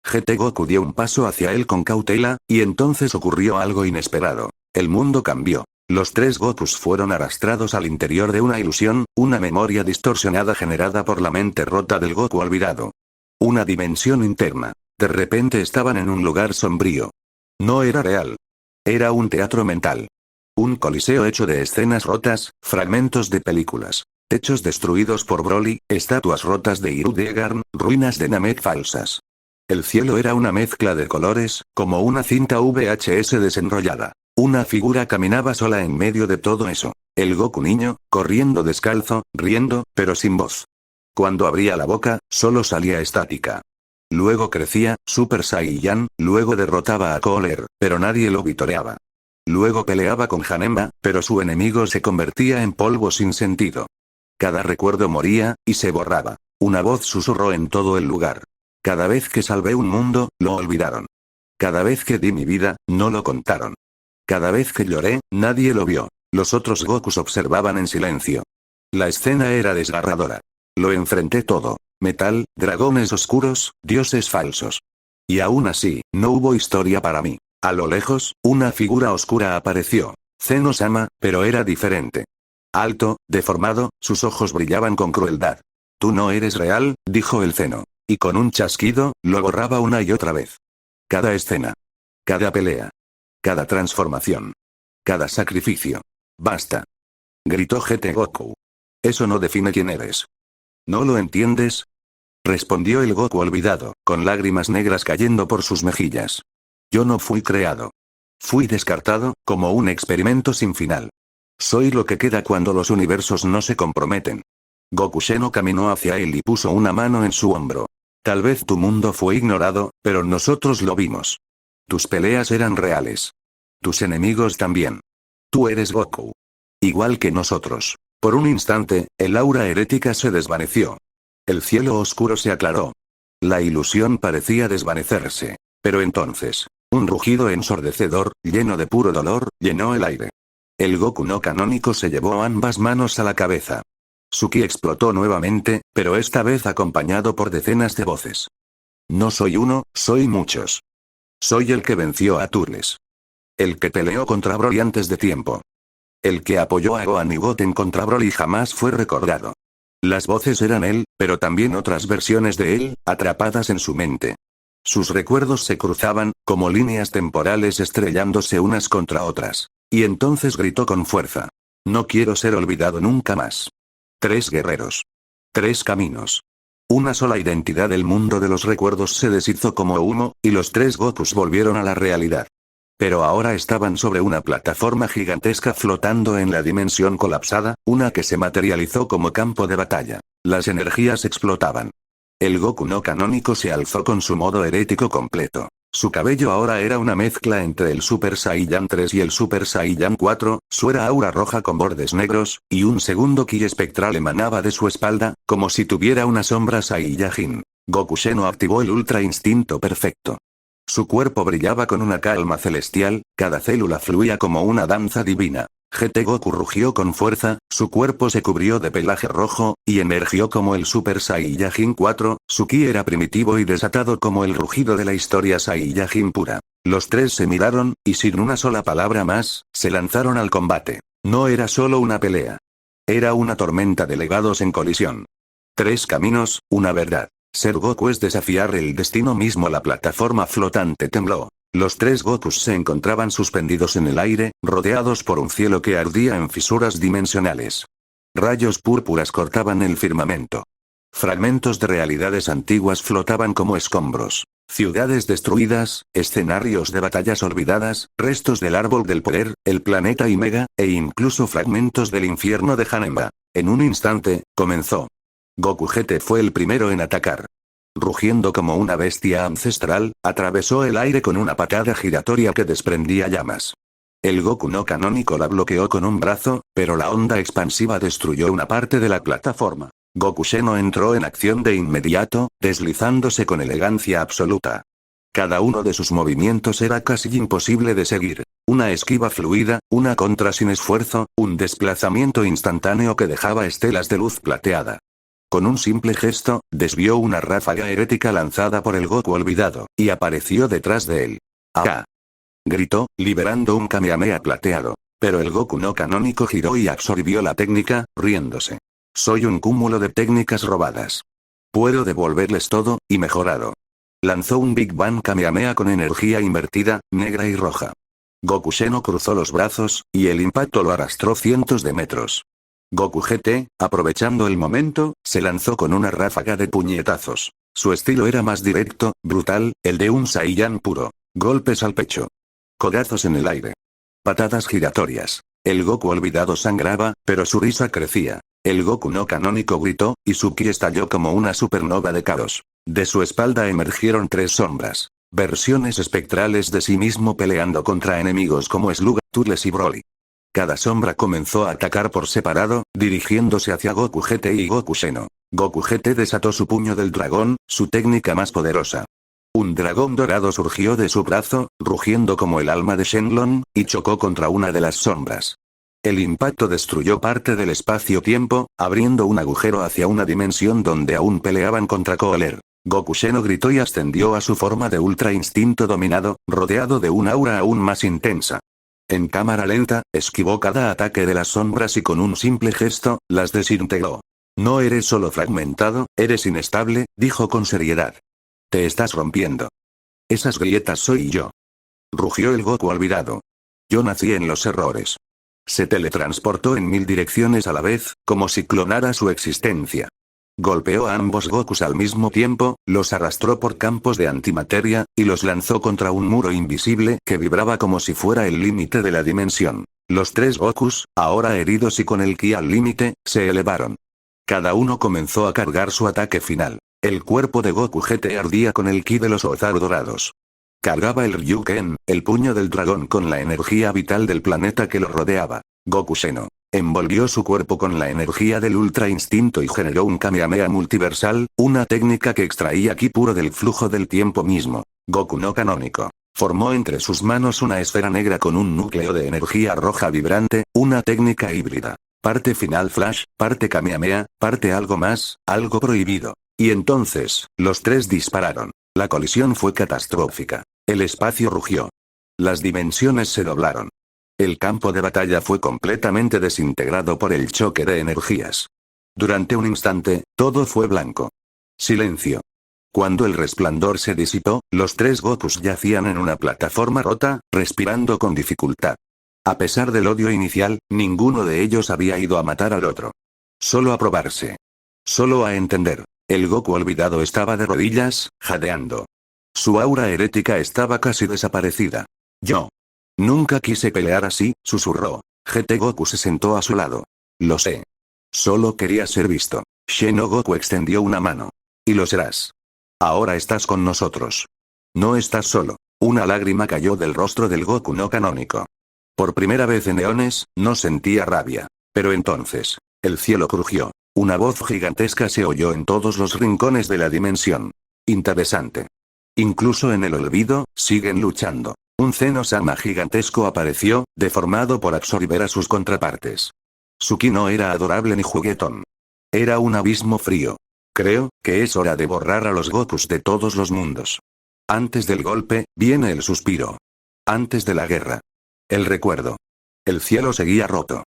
GT Goku dio un paso hacia él con cautela, y entonces ocurrió algo inesperado. El mundo cambió. Los tres Gokus fueron arrastrados al interior de una ilusión, una memoria distorsionada generada por la mente rota del Goku olvidado. Una dimensión interna. De repente estaban en un lugar sombrío. No era real. Era un teatro mental. Un coliseo hecho de escenas rotas, fragmentos de películas. Techos destruidos por Broly, estatuas rotas de Hirudegarn, ruinas de Namek falsas. El cielo era una mezcla de colores, como una cinta VHS desenrollada. Una figura caminaba sola en medio de todo eso. El Goku niño, corriendo descalzo, riendo, pero sin voz. Cuando abría la boca, solo salía estática. Luego crecía, Super Saiyan, luego derrotaba a Cooler, pero nadie lo vitoreaba. Luego peleaba con Janemba, pero su enemigo se convertía en polvo sin sentido. Cada recuerdo moría, y se borraba. Una voz susurró en todo el lugar. Cada vez que salvé un mundo, lo olvidaron. Cada vez que di mi vida, no lo contaron. Cada vez que lloré, nadie lo vio. Los otros Gokus observaban en silencio. La escena era desgarradora. Lo enfrenté todo. Metal, dragones oscuros, dioses falsos. Y aún así, no hubo historia para mí. A lo lejos, una figura oscura apareció. Zeno-sama, pero era diferente. Alto, deformado, sus ojos brillaban con crueldad. Tú no eres real, dijo el Zeno. Y con un chasquido, lo borraba una y otra vez. Cada escena. Cada pelea. Cada transformación. Cada sacrificio. Basta. Gritó GT Goku. Eso no define quién eres. ¿No lo entiendes? Respondió el Goku olvidado, con lágrimas negras cayendo por sus mejillas. Yo no fui creado. Fui descartado, como un experimento sin final. Soy lo que queda cuando los universos no se comprometen. Goku Sheno caminó hacia él y puso una mano en su hombro. Tal vez tu mundo fue ignorado, pero nosotros lo vimos. Tus peleas eran reales. Tus enemigos también. Tú eres Goku. Igual que nosotros. Por un instante, el aura herética se desvaneció. El cielo oscuro se aclaró. La ilusión parecía desvanecerse. Pero entonces, un rugido ensordecedor, lleno de puro dolor, llenó el aire. El Goku no canónico se llevó ambas manos a la cabeza. Su ki explotó nuevamente, pero esta vez acompañado por decenas de voces. No soy uno, soy muchos. Soy el que venció a Turles. El que peleó contra Broly antes de tiempo. El que apoyó a Gohan y Goten contra Broly jamás fue recordado. Las voces eran él, pero también otras versiones de él, atrapadas en su mente. Sus recuerdos se cruzaban, como líneas temporales estrellándose unas contra otras. Y entonces gritó con fuerza. No quiero ser olvidado nunca más. 3 guerreros. 3 caminos. Una sola identidad. El mundo de los recuerdos se deshizo como humo, y los 3 Gokus volvieron a la realidad. Pero ahora estaban sobre una plataforma gigantesca flotando en la dimensión colapsada, una que se materializó como campo de batalla. Las energías explotaban. El Goku no canónico se alzó con su modo herético completo. Su cabello ahora era una mezcla entre el Super Saiyan 3 y el Super Saiyan 4, su era aura roja con bordes negros, y un segundo ki espectral emanaba de su espalda, como si tuviera una sombra Saiyajin. Goku Sheno activó el Ultra Instinto Perfecto. Su cuerpo brillaba con una calma celestial, cada célula fluía como una danza divina. GT Goku rugió con fuerza, su cuerpo se cubrió de pelaje rojo, y emergió como el Super Saiyajin 4, su ki era primitivo y desatado como el rugido de la historia Saiyajin pura. Los 3 se miraron, y sin una sola palabra más, se lanzaron al combate. No era solo una pelea. Era una tormenta de legados en colisión. 3 caminos, una verdad. Ser Goku es desafiar el destino mismo. La plataforma flotante tembló. Los 3 Gokus se encontraban suspendidos en el aire, rodeados por un cielo que ardía en fisuras dimensionales. Rayos púrpuras cortaban el firmamento. Fragmentos de realidades antiguas flotaban como escombros. Ciudades destruidas, escenarios de batallas olvidadas, restos del árbol del poder, el planeta Imega, e incluso fragmentos del infierno de Janemba. En un instante, comenzó. Goku GT fue el primero en atacar. Rugiendo como una bestia ancestral, atravesó el aire con una patada giratoria que desprendía llamas. El Goku no canónico la bloqueó con un brazo, pero la onda expansiva destruyó una parte de la plataforma. Goku Sheno entró en acción de inmediato, deslizándose con elegancia absoluta. Cada uno de sus movimientos era casi imposible de seguir. Una esquiva fluida, una contra sin esfuerzo, un desplazamiento instantáneo que dejaba estelas de luz plateada. Con un simple gesto, desvió una ráfaga herética lanzada por el Goku olvidado, y apareció detrás de él. ¡Ah! Gritó, liberando un Kamehameha plateado. Pero el Goku no canónico giró y absorbió la técnica, riéndose. Soy un cúmulo de técnicas robadas. Puedo devolverles todo, y mejorado. Lanzó un Big Bang Kamehameha con energía invertida, negra y roja. Goku Sheno cruzó los brazos, y el impacto lo arrastró cientos de metros. Goku GT, aprovechando el momento, se lanzó con una ráfaga de puñetazos. Su estilo era más directo, brutal, el de un Saiyan puro. Golpes al pecho. Codazos en el aire. Patadas giratorias. El Goku olvidado sangraba, pero su risa crecía. El Goku no canónico gritó, y su ki estalló como una supernova de caos. De su espalda emergieron 3 sombras. Versiones espectrales de sí mismo peleando contra enemigos como Slug, Turles y Broly. Cada sombra comenzó a atacar por separado, dirigiéndose hacia Goku GT y Goku Sheno. Goku GT desató su puño del dragón, su técnica más poderosa. Un dragón dorado surgió de su brazo, rugiendo como el alma de Shenlong, y chocó contra una de las sombras. El impacto destruyó parte del espacio-tiempo, abriendo un agujero hacia una dimensión donde aún peleaban contra Cooler. Goku Sheno gritó y ascendió a su forma de Ultra Instinto dominado, rodeado de un aura aún más intensa. En cámara lenta, esquivó cada ataque de las sombras y con un simple gesto, las desintegró. No eres solo fragmentado, eres inestable, dijo con seriedad. Te estás rompiendo. Esas grietas soy yo. Rugió el Goku olvidado. Yo nací en los errores. Se teletransportó en 1000 direcciones a la vez, como si clonara su existencia. Golpeó a ambos Gokus al mismo tiempo, los arrastró por campos de antimateria, y los lanzó contra un muro invisible que vibraba como si fuera el límite de la dimensión. Los 3 Gokus, ahora heridos y con el ki al límite, se elevaron. Cada uno comenzó a cargar su ataque final. El cuerpo de Goku GT ardía con el ki de los Ozaru dorados. Cargaba el Ryuken, el puño del dragón con la energía vital del planeta que lo rodeaba. Goku Seno envolvió su cuerpo con la energía del Ultra Instinto y generó un Kamehameha multiversal, una técnica que extraía ki puro del flujo del tiempo mismo. Goku no canónico formó entre sus manos una esfera negra con un núcleo de energía roja vibrante, una técnica híbrida. Parte final flash, parte Kamehameha, parte algo más, algo prohibido. Y entonces, los tres dispararon. La colisión fue catastrófica. El espacio rugió. Las dimensiones se doblaron. El campo de batalla fue completamente desintegrado por el choque de energías. Durante un instante, todo fue blanco. Silencio. Cuando el resplandor se disipó, los tres Gokus yacían en una plataforma rota, respirando con dificultad. A pesar del odio inicial, ninguno de ellos había ido a matar al otro. Solo a probarse. Solo a entender. El Goku olvidado estaba de rodillas, jadeando. Su aura herética estaba casi desaparecida. Yo nunca quise pelear así, susurró. GT Goku se sentó a su lado. Lo sé. Solo quería ser visto. Shino Goku extendió una mano. Y lo serás. Ahora estás con nosotros. No estás solo. Una lágrima cayó del rostro del Goku no canónico. Por primera vez en eones, no sentía rabia. Pero entonces, el cielo crujió. Una voz gigantesca se oyó en todos los rincones de la dimensión. Interesante. Incluso en el olvido, siguen luchando. Un Zeno-sama gigantesco apareció, deformado por absorber a sus contrapartes. Su ki no era adorable ni juguetón. Era un abismo frío. Creo que es hora de borrar a los Gokus de todos los mundos. Antes del golpe, viene el suspiro. Antes de la guerra. El recuerdo. El cielo seguía roto.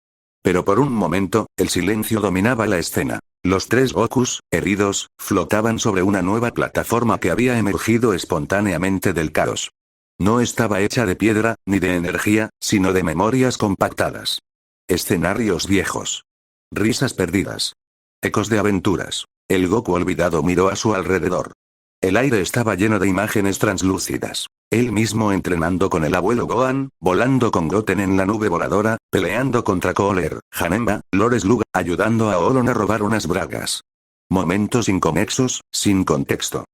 Pero por un momento, el silencio dominaba la escena. Los tres Gokus, heridos, flotaban sobre una nueva plataforma que había emergido espontáneamente del caos. No estaba hecha de piedra, ni de energía, sino de memorias compactadas. Escenarios viejos. Risas perdidas. Ecos de aventuras. El Goku olvidado miró a su alrededor. El aire estaba lleno de imágenes translúcidas. Él mismo entrenando con el abuelo Gohan, volando con Goten en la nube voladora, peleando contra Cooler, Janemba, Lord Slug, ayudando a Olon a robar unas bragas. Momentos inconexos, sin contexto.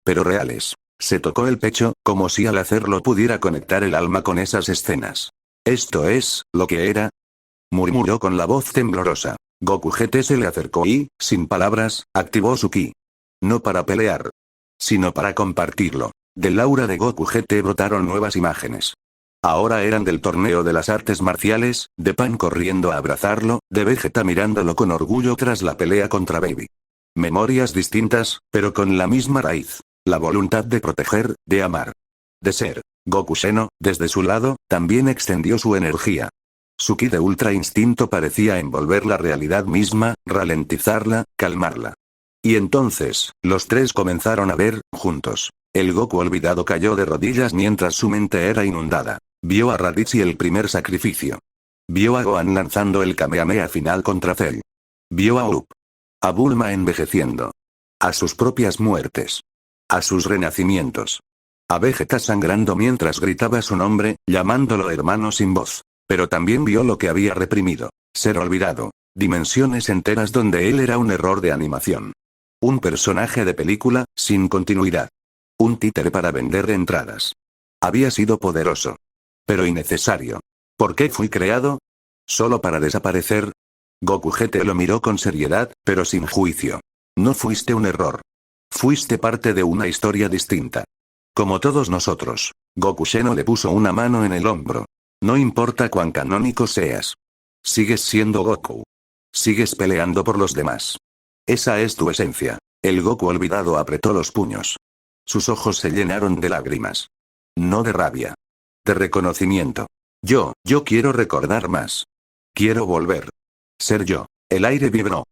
Pero reales. Se tocó el pecho, como si al hacerlo pudiera conectar el alma con esas escenas. ¿Esto es lo que era? Murmuró con la voz temblorosa. Goku GT se le acercó y, sin palabras, activó su ki. No para pelear, sino para compartirlo. Del aura de Goku GT brotaron nuevas imágenes. Ahora eran del torneo de las artes marciales, de Pan corriendo a abrazarlo, de Vegeta mirándolo con orgullo tras la pelea contra Baby. Memorias distintas, pero con la misma raíz. La voluntad de proteger, de amar. De ser. Goku Seno, desde su lado, también extendió su energía. Su ki de ultra instinto parecía envolver la realidad misma, ralentizarla, calmarla. Y entonces, los tres comenzaron a ver, juntos. El Goku olvidado cayó de rodillas mientras su mente era inundada. Vio a Raditz y el primer sacrificio. Vio a Gohan lanzando el Kamehameha final contra Cell. Vio a Up. A Bulma envejeciendo. A sus propias muertes. A sus renacimientos. A Vegeta sangrando mientras gritaba su nombre, llamándolo hermano sin voz. Pero también vio lo que había reprimido. Ser olvidado. Dimensiones enteras donde él era un error de animación. Un personaje de película, sin continuidad. Un títere para vender entradas. Había sido poderoso. Pero innecesario. ¿Por qué fui creado? ¿Solo para desaparecer? Goku GT lo miró con seriedad, pero sin juicio. No fuiste un error. Fuiste parte de una historia distinta. Como todos nosotros. Goku Seno le puso una mano en el hombro. No importa cuán canónico seas. Sigues siendo Goku. Sigues peleando por los demás. Esa es tu esencia. El Goku olvidado apretó los puños. Sus ojos se llenaron de lágrimas. No de rabia. De reconocimiento. Yo quiero recordar más. Quiero volver. Ser yo. El aire vibró.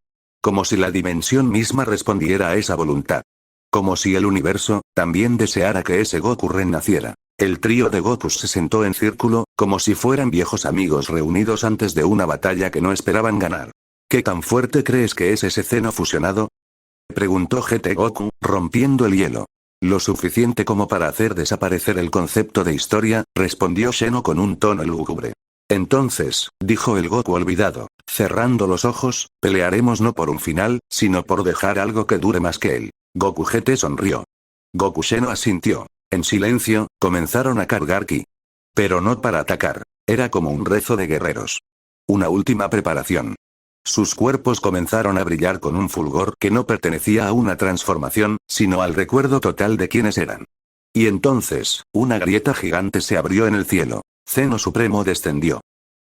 Como si la dimensión misma respondiera a esa voluntad. Como si el universo, también deseara que ese Goku renaciera. El trío de Gokus se sentó en círculo, como si fueran viejos amigos reunidos antes de una batalla que no esperaban ganar. ¿Qué tan fuerte crees que es ese Zeno fusionado? Preguntó GT Goku, rompiendo el hielo. Lo suficiente como para hacer desaparecer el concepto de historia, respondió Sheno con un tono lúgubre. Entonces, dijo el Goku olvidado, cerrando los ojos, pelearemos no por un final, sino por dejar algo que dure más que él. Goku GT sonrió. Goku Sheno asintió. En silencio, comenzaron a cargar ki. Pero no para atacar. Era como un rezo de guerreros. Una última preparación. Sus cuerpos comenzaron a brillar con un fulgor que no pertenecía a una transformación, sino al recuerdo total de quiénes eran. Y entonces, una grieta gigante se abrió en el cielo. Zeno Supremo descendió.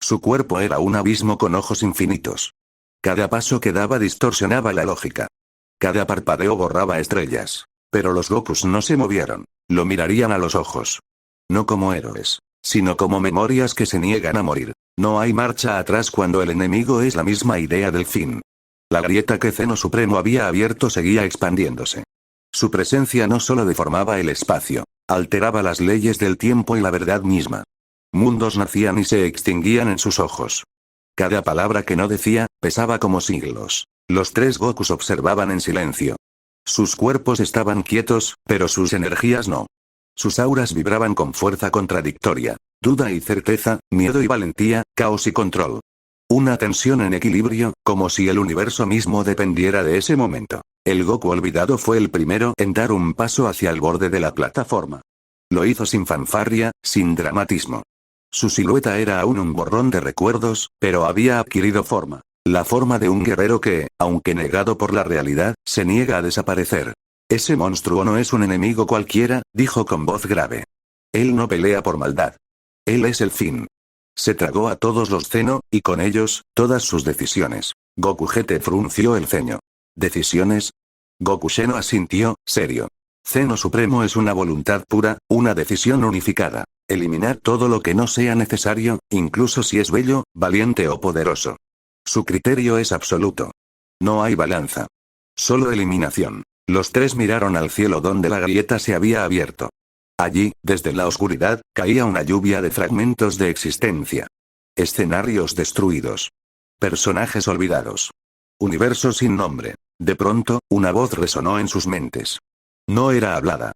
Su cuerpo era un abismo con ojos infinitos. Cada paso que daba distorsionaba la lógica. Cada parpadeo borraba estrellas. Pero los Gokus no se movieron. Lo mirarían a los ojos. No como héroes, sino como memorias que se niegan a morir. No hay marcha atrás cuando el enemigo es la misma idea del fin. La grieta que Zeno Supremo había abierto seguía expandiéndose. Su presencia no solo deformaba el espacio, alteraba las leyes del tiempo y la verdad misma. Mundos nacían y se extinguían en sus ojos. Cada palabra que no decía, pesaba como siglos. Los tres Gokus observaban en silencio. Sus cuerpos estaban quietos, pero sus energías no. Sus auras vibraban con fuerza contradictoria. Duda y certeza, miedo y valentía, caos y control. Una tensión en equilibrio, como si el universo mismo dependiera de ese momento. El Goku olvidado fue el primero en dar un paso hacia el borde de la plataforma. Lo hizo sin fanfarria, sin dramatismo. Su silueta era aún un borrón de recuerdos, pero había adquirido forma. La forma de un guerrero que, aunque negado por la realidad, se niega a desaparecer. Ese monstruo no es un enemigo cualquiera, dijo con voz grave. Él no pelea por maldad. Él es el fin. Se tragó a todos los Zeno, y con ellos, todas sus decisiones. Goku GT frunció el ceño. ¿Decisiones? Goku Sheno asintió, serio. Zeno Supremo es una voluntad pura, una decisión unificada. Eliminar todo lo que no sea necesario, incluso si es bello, valiente o poderoso. Su criterio es absoluto. No hay balanza. Solo eliminación. Los tres miraron al cielo donde la grieta se había abierto. Allí, desde la oscuridad, caía una lluvia de fragmentos de existencia. Escenarios destruidos. Personajes olvidados. Universo sin nombre. De pronto, una voz resonó en sus mentes. No era hablada.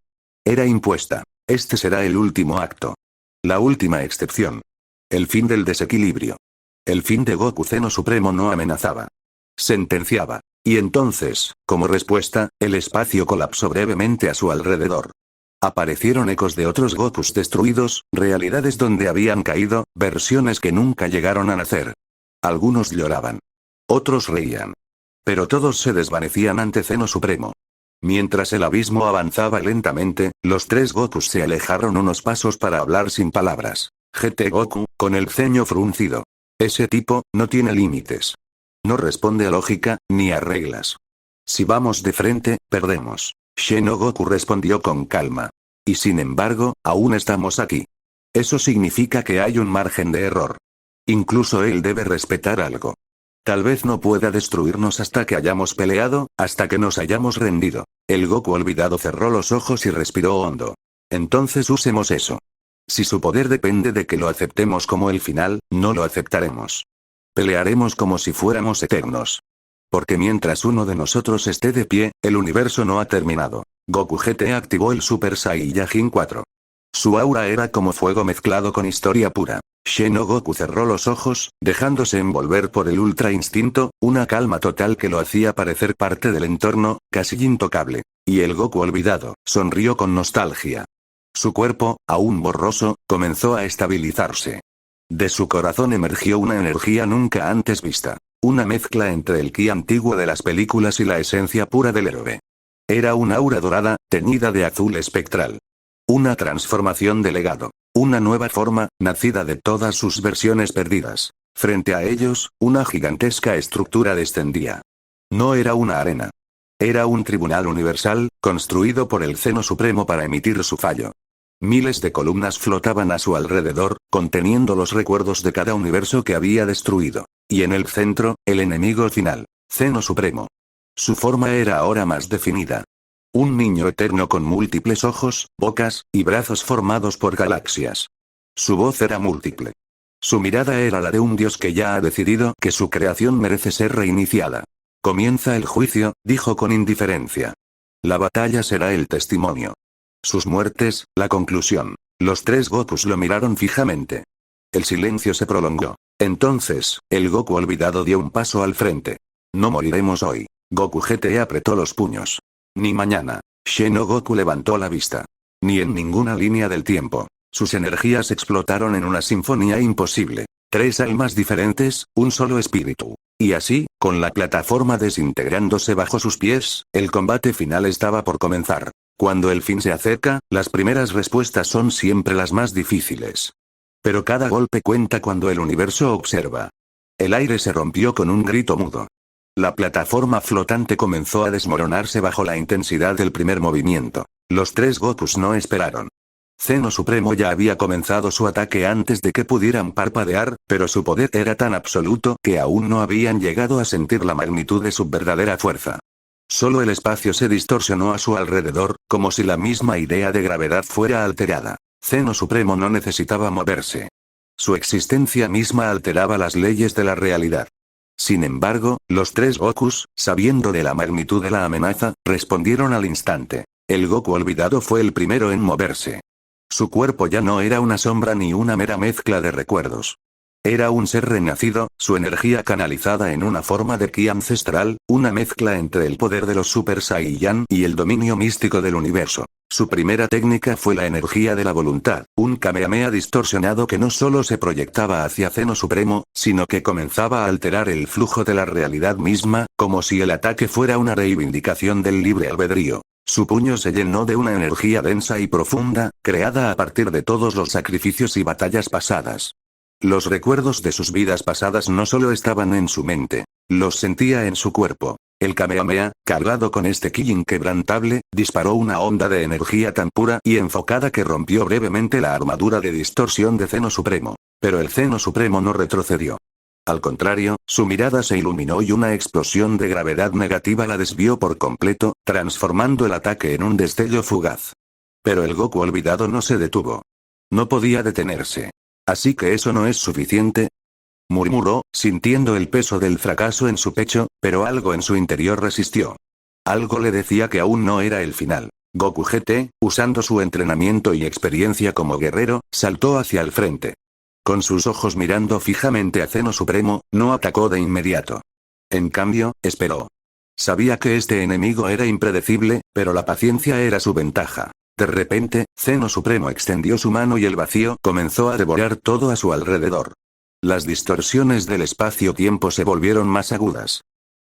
Era impuesta. Este será el último acto. La última excepción. El fin del desequilibrio. El fin de Goku Zeno Supremo no amenazaba. Sentenciaba. Y entonces, como respuesta, el espacio colapsó brevemente a su alrededor. Aparecieron ecos de otros Gokus destruidos, realidades donde habían caído, versiones que nunca llegaron a nacer. Algunos lloraban. Otros reían. Pero todos se desvanecían ante Zeno Supremo. Mientras el abismo avanzaba lentamente, los tres Gokus se alejaron unos pasos para hablar sin palabras. GT Goku, con el ceño fruncido. Ese tipo, no tiene límites. No responde a lógica, ni a reglas. Si vamos de frente, perdemos. Sheno Goku respondió con calma. Y sin embargo, aún estamos aquí. Eso significa que hay un margen de error. Incluso él debe respetar algo. Tal vez no pueda destruirnos hasta que hayamos peleado, hasta que nos hayamos rendido. El Goku olvidado cerró los ojos y respiró hondo. Entonces usemos eso. Si su poder depende de que lo aceptemos como el final, no lo aceptaremos. Pelearemos como si fuéramos eternos. Porque mientras uno de nosotros esté de pie, el universo no ha terminado. Goku GT activó el Super Saiyajin 4. Su aura era como fuego mezclado con historia pura. Sheno Goku cerró los ojos, dejándose envolver por el ultra instinto, una calma total que lo hacía parecer parte del entorno, casi intocable. Y el Goku olvidado, sonrió con nostalgia. Su cuerpo, aún borroso, comenzó a estabilizarse. De su corazón emergió una energía nunca antes vista. Una mezcla entre el ki antiguo de las películas y la esencia pura del héroe. Era una aura dorada, teñida de azul espectral. Una transformación de legado. Una nueva forma, nacida de todas sus versiones perdidas. Frente a ellos, una gigantesca estructura descendía. No era una arena. Era un tribunal universal, construido por el Zeno Supremo para emitir su fallo. Miles de columnas flotaban a su alrededor, conteniendo los recuerdos de cada universo que había destruido. Y en el centro, el enemigo final, Zeno Supremo. Su forma era ahora más definida. Un niño eterno con múltiples ojos, bocas, y brazos formados por galaxias. Su voz era múltiple. Su mirada era la de un dios que ya ha decidido que su creación merece ser reiniciada. Comienza el juicio, dijo con indiferencia. La batalla será el testimonio. Sus muertes, la conclusión. Los tres Gokus lo miraron fijamente. El silencio se prolongó. Entonces, el Goku olvidado dio un paso al frente. No moriremos hoy. Goku GT apretó los puños. Ni mañana. Sheno Goku levantó la vista. ni en ninguna línea del tiempo. Sus energías explotaron en una sinfonía imposible. 3 almas diferentes, un solo espíritu. Y así, con la plataforma desintegrándose bajo sus pies, el combate final estaba por comenzar. Cuando el fin se acerca, las primeras respuestas son siempre las más difíciles. Pero cada golpe cuenta cuando el universo observa. El aire se rompió con un grito mudo. La plataforma flotante comenzó a desmoronarse bajo la intensidad del primer movimiento. Los 3 Gokus no esperaron. Zeno Supremo ya había comenzado su ataque antes de que pudieran parpadear, pero su poder era tan absoluto que aún no habían llegado a sentir la magnitud de su verdadera fuerza. Solo el espacio se distorsionó a su alrededor, como si la misma idea de gravedad fuera alterada. Zeno Supremo no necesitaba moverse. Su existencia misma alteraba las leyes de la realidad. Sin embargo, los 3 Gokus, sabiendo de la magnitud de la amenaza, respondieron al instante. El Goku olvidado fue el primero en moverse. Su cuerpo ya no era una sombra ni una mera mezcla de recuerdos. Era un ser renacido, su energía canalizada en una forma de ki ancestral, una mezcla entre el poder de los Super Saiyan y el dominio místico del universo. Su primera técnica fue la energía de la voluntad, un Kamehameha distorsionado que no solo se proyectaba hacia Zeno Supremo, sino que comenzaba a alterar el flujo de la realidad misma, como si el ataque fuera una reivindicación del libre albedrío. Su puño se llenó de una energía densa y profunda, creada a partir de todos los sacrificios y batallas pasadas. Los recuerdos de sus vidas pasadas no solo estaban en su mente, los sentía en su cuerpo. El Kamehameha, cargado con este ki inquebrantable, disparó una onda de energía tan pura y enfocada que rompió brevemente la armadura de distorsión de Zeno Supremo. Pero el Zeno Supremo no retrocedió. Al contrario, su mirada se iluminó y una explosión de gravedad negativa la desvió por completo, transformando el ataque en un destello fugaz. Pero el Goku olvidado no se detuvo. No podía detenerse. ¿Así que eso no es suficiente?, murmuró, sintiendo el peso del fracaso en su pecho, pero algo en su interior resistió. Algo le decía que aún no era el final. Goku GT, usando su entrenamiento y experiencia como guerrero, saltó hacia el frente. Con sus ojos mirando fijamente a Zeno Supremo, no atacó de inmediato. En cambio, esperó. Sabía que este enemigo era impredecible, pero la paciencia era su ventaja. De repente, Zeno Supremo extendió su mano y el vacío comenzó a devorar todo a su alrededor. Las distorsiones del espacio-tiempo se volvieron más agudas.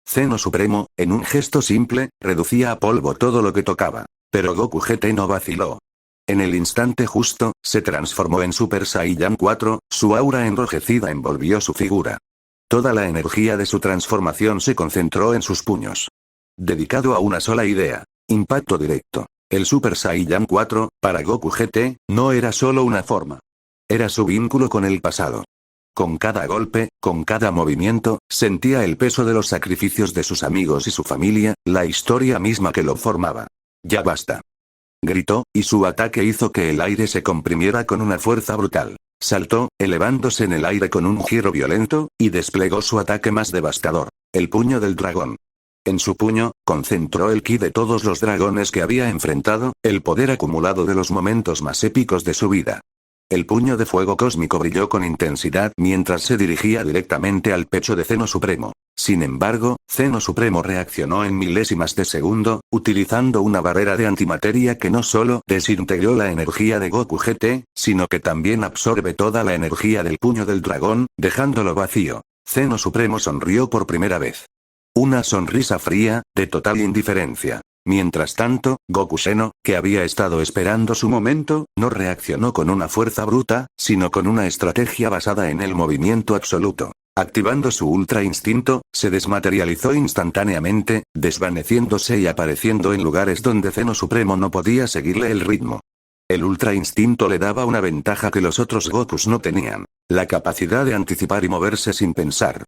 Zeno Supremo, en un gesto simple, reducía a polvo todo lo que tocaba. Pero Goku GT no vaciló. En el instante justo, se transformó en Super Saiyan 4, su aura enrojecida envolvió su figura. Toda la energía de su transformación se concentró en sus puños. Dedicado a una sola idea. Impacto directo. El Super Saiyan 4, para Goku GT, no era solo una forma. Era su vínculo con el pasado. Con cada golpe, con cada movimiento, sentía el peso de los sacrificios de sus amigos y su familia, la historia misma que lo formaba. Ya basta. Gritó, y su ataque hizo que el aire se comprimiera con una fuerza brutal. Saltó, elevándose en el aire con un giro violento, y desplegó su ataque más devastador. El puño del dragón. En su puño, concentró el ki de todos los dragones que había enfrentado, el poder acumulado de los momentos más épicos de su vida. El puño de fuego cósmico brilló con intensidad mientras se dirigía directamente al pecho de Zeno Supremo. Sin embargo, Zeno Supremo reaccionó en milésimas de segundo, utilizando una barrera de antimateria que no solo desintegró la energía de Goku GT, sino que también absorbe toda la energía del puño del dragón, dejándolo vacío. Zeno Supremo sonrió por primera vez. Una sonrisa fría, de total indiferencia. Mientras tanto, Goku Zeno, que había estado esperando su momento, no reaccionó con una fuerza bruta, sino con una estrategia basada en el movimiento absoluto. Activando su ultra instinto, se desmaterializó instantáneamente, desvaneciéndose y apareciendo en lugares donde Zeno Supremo no podía seguirle el ritmo. El ultra instinto le daba una ventaja que los otros Gokus no tenían: la capacidad de anticipar y moverse sin pensar.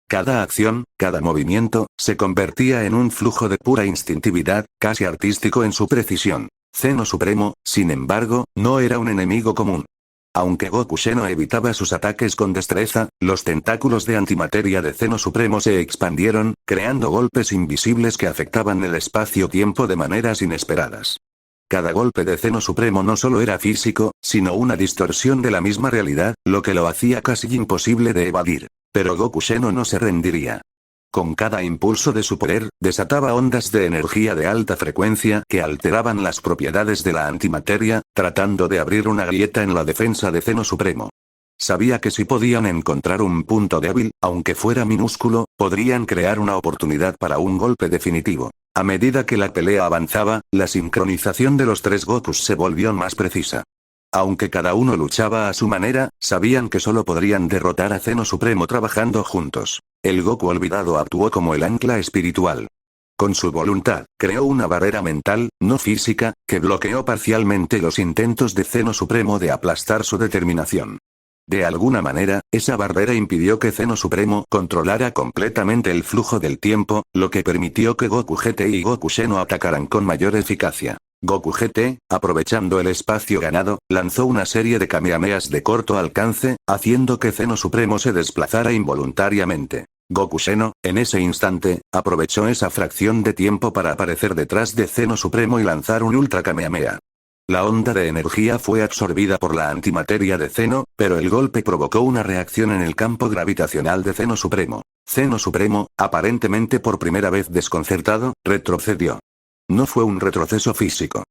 Cada acción, cada movimiento, se convertía en un flujo de pura instintividad, casi artístico en su precisión. Zeno Supremo, sin embargo, no era un enemigo común. Aunque Goku Zeno evitaba sus ataques con destreza, los tentáculos de antimateria de Zeno Supremo se expandieron, creando golpes invisibles que afectaban el espacio-tiempo de maneras inesperadas. Cada golpe de Zeno Supremo no solo era físico, sino una distorsión de la misma realidad, lo que lo hacía casi imposible de evadir. Pero Goku Zeno no se rendiría. Con cada impulso de su poder, desataba ondas de energía de alta frecuencia que alteraban las propiedades de la antimateria, tratando de abrir una grieta en la defensa de Zeno Supremo. Sabía que si podían encontrar un punto débil, aunque fuera minúsculo, podrían crear una oportunidad para un golpe definitivo. A medida que la pelea avanzaba, la sincronización de los tres Gokus se volvió más precisa. Aunque cada uno luchaba a su manera, sabían que solo podrían derrotar a Zeno Supremo trabajando juntos. El Goku olvidado actuó como el ancla espiritual. Con su voluntad, creó una barrera mental, no física, que bloqueó parcialmente los intentos de Zeno Supremo de aplastar su determinación. De alguna manera, esa barrera impidió que Zeno Supremo controlara completamente el flujo del tiempo, lo que permitió que Goku GT y Goku Xeno atacaran con mayor eficacia. Goku GT, aprovechando el espacio ganado, lanzó una serie de kamehamehas de corto alcance, haciendo que Zeno Supremo se desplazara involuntariamente. Goku Xeno, en ese instante, aprovechó esa fracción de tiempo para aparecer detrás de Zeno Supremo y lanzar un Ultra Kamehameha. La onda de energía fue absorbida por la antimateria de Zeno, pero el golpe provocó una reacción en el campo gravitacional de Zeno Supremo. Zeno Supremo, aparentemente por primera vez desconcertado, retrocedió. No fue un retroceso físico.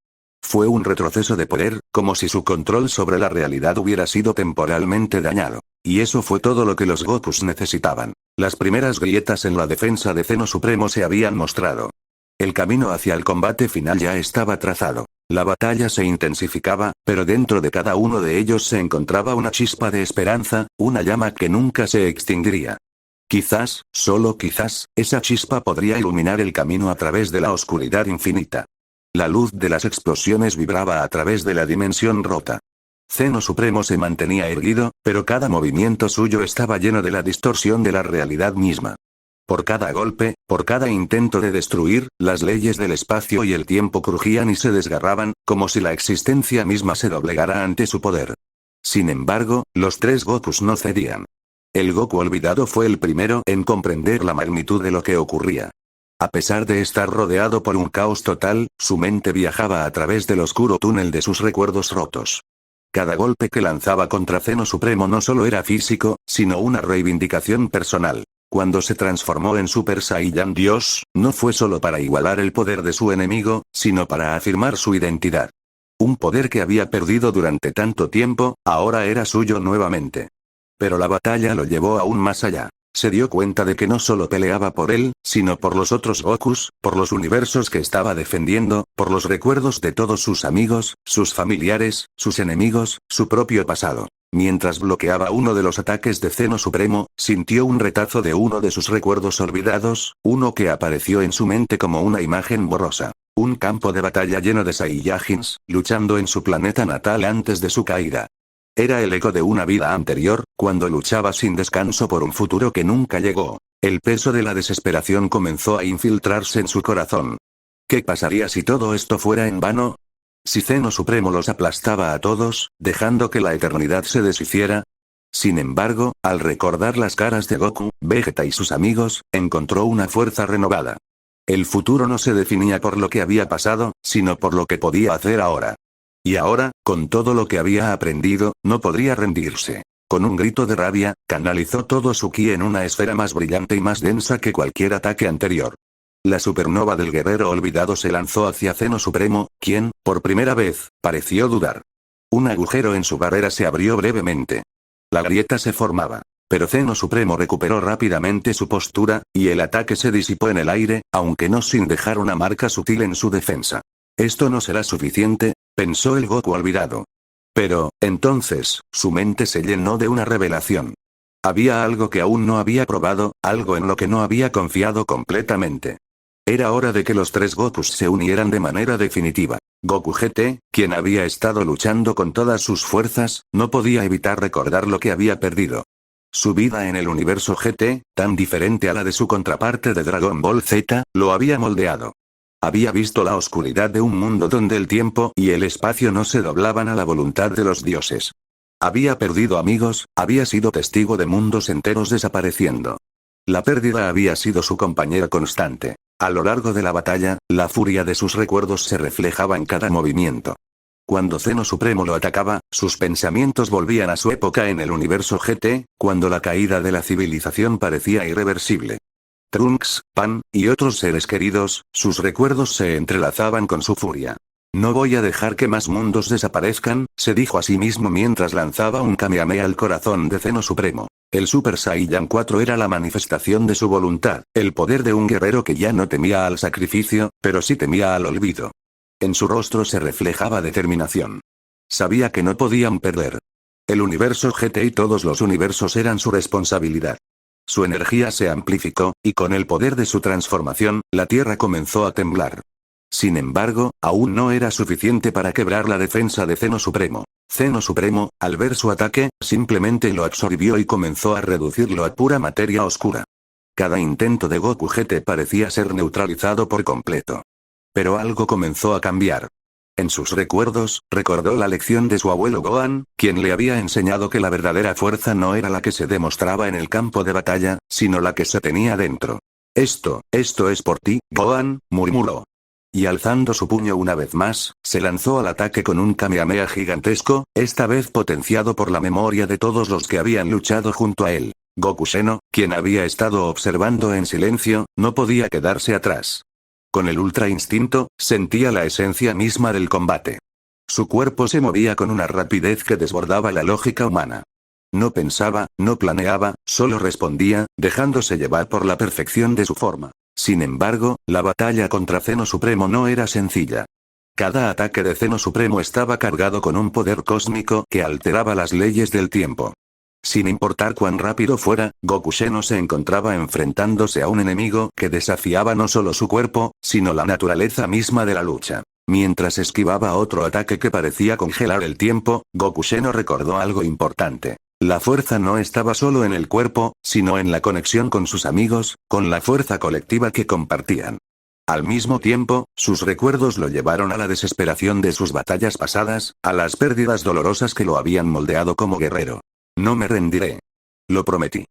Fue un retroceso de poder, como si su control sobre la realidad hubiera sido temporalmente dañado. Y eso fue todo lo que los Gokus necesitaban. Las primeras grietas en la defensa de Zeno Supremo se habían mostrado. El camino hacia el combate final ya estaba trazado. La batalla se intensificaba, pero dentro de cada uno de ellos se encontraba una chispa de esperanza, una llama que nunca se extinguiría. Quizás, solo quizás, esa chispa podría iluminar el camino a través de la oscuridad infinita. La luz de las explosiones vibraba a través de la dimensión rota. Zeno Supremo se mantenía erguido, pero cada movimiento suyo estaba lleno de la distorsión de la realidad misma. Por cada golpe, por cada intento de destruir, las leyes del espacio y el tiempo crujían y se desgarraban, como si la existencia misma se doblegara ante su poder. Sin embargo, los tres Gokus no cedían. El Goku olvidado fue el primero en comprender la magnitud de lo que ocurría. A pesar de estar rodeado por un caos total, su mente viajaba a través del oscuro túnel de sus recuerdos rotos. Cada golpe que lanzaba contra Zeno Supremo no solo era físico, sino una reivindicación personal. Cuando se transformó en Super Saiyan Dios, no fue solo para igualar el poder de su enemigo, sino para afirmar su identidad. Un poder que había perdido durante tanto tiempo, ahora era suyo nuevamente. Pero la batalla lo llevó aún más allá. Se dio cuenta de que no solo peleaba por él, sino por los otros Gokus, por los universos que estaba defendiendo, por los recuerdos de todos sus amigos, sus familiares, sus enemigos, su propio pasado. Mientras bloqueaba uno de los ataques de Zeno Supremo, sintió un retazo de uno de sus recuerdos olvidados, uno que apareció en su mente como una imagen borrosa. Un campo de batalla lleno de Saiyajins, luchando en su planeta natal antes de su caída. Era el eco de una vida anterior, cuando luchaba sin descanso por un futuro que nunca llegó. El peso de la desesperación comenzó a infiltrarse en su corazón. ¿Qué pasaría si todo esto fuera en vano? Si Zeno Supremo los aplastaba a todos, dejando que la eternidad se deshiciera. Sin embargo, al recordar las caras de Goku, Vegeta y sus amigos, encontró una fuerza renovada. El futuro no se definía por lo que había pasado, sino por lo que podía hacer ahora. Y ahora, con todo lo que había aprendido, no podría rendirse. Con un grito de rabia, canalizó todo su ki en una esfera más brillante y más densa que cualquier ataque anterior. La supernova del guerrero olvidado se lanzó hacia Zeno Supremo, quien, por primera vez, pareció dudar. Un agujero en su barrera se abrió brevemente. La grieta se formaba. Pero Zeno Supremo recuperó rápidamente su postura, y el ataque se disipó en el aire, aunque no sin dejar una marca sutil en su defensa. Esto no será suficiente, pensó el Goku olvidado. Pero, entonces, su mente se llenó de una revelación. Había algo que aún no había probado, algo en lo que no había confiado completamente. Era hora de que los tres Gokus se unieran de manera definitiva. Goku GT, quien había estado luchando con todas sus fuerzas, no podía evitar recordar lo que había perdido. Su vida en el universo GT, tan diferente a la de su contraparte de Dragon Ball Z, lo había moldeado. Había visto la oscuridad de un mundo donde el tiempo y el espacio no se doblaban a la voluntad de los dioses. Había perdido amigos, había sido testigo de mundos enteros desapareciendo. La pérdida había sido su compañera constante. A lo largo de la batalla, la furia de sus recuerdos se reflejaba en cada movimiento. Cuando Zeno Supremo lo atacaba, sus pensamientos volvían a su época en el universo GT, cuando la caída de la civilización parecía irreversible. Trunks, Pan, y otros seres queridos, sus recuerdos se entrelazaban con su furia. No voy a dejar que más mundos desaparezcan, se dijo a sí mismo mientras lanzaba un Kamehameha al corazón de Zeno Supremo. El Super Saiyan 4 era la manifestación de su voluntad, el poder de un guerrero que ya no temía al sacrificio, pero sí temía al olvido. En su rostro se reflejaba determinación. Sabía que no podían perder. El universo GT y todos los universos eran su responsabilidad. Su energía se amplificó, y con el poder de su transformación, la Tierra comenzó a temblar. Sin embargo, aún no era suficiente para quebrar la defensa de Zeno Supremo. Zeno Supremo, al ver su ataque, simplemente lo absorbió y comenzó a reducirlo a pura materia oscura. Cada intento de Goku GT parecía ser neutralizado por completo. Pero algo comenzó a cambiar. En sus recuerdos, recordó la lección de su abuelo Gohan, quien le había enseñado que la verdadera fuerza no era la que se demostraba en el campo de batalla, sino la que se tenía dentro. Esto es por ti, Gohan, murmuró. Y alzando su puño una vez más, se lanzó al ataque con un Kamehameha gigantesco, esta vez potenciado por la memoria de todos los que habían luchado junto a él. Goku Seno, quien había estado observando en silencio, no podía quedarse atrás. Con el ultra instinto, sentía la esencia misma del combate. Su cuerpo se movía con una rapidez que desbordaba la lógica humana. No pensaba, no planeaba, solo respondía, dejándose llevar por la perfección de su forma. Sin embargo, la batalla contra Zeno Supremo no era sencilla. Cada ataque de Zeno Supremo estaba cargado con un poder cósmico que alteraba las leyes del tiempo. Sin importar cuán rápido fuera, Goku Seno se encontraba enfrentándose a un enemigo que desafiaba no solo su cuerpo, sino la naturaleza misma de la lucha. Mientras esquivaba otro ataque que parecía congelar el tiempo, Goku Seno recordó algo importante. La fuerza no estaba solo en el cuerpo, sino en la conexión con sus amigos, con la fuerza colectiva que compartían. Al mismo tiempo, sus recuerdos lo llevaron a la desesperación de sus batallas pasadas, a las pérdidas dolorosas que lo habían moldeado como guerrero. No me rendiré. Lo prometí.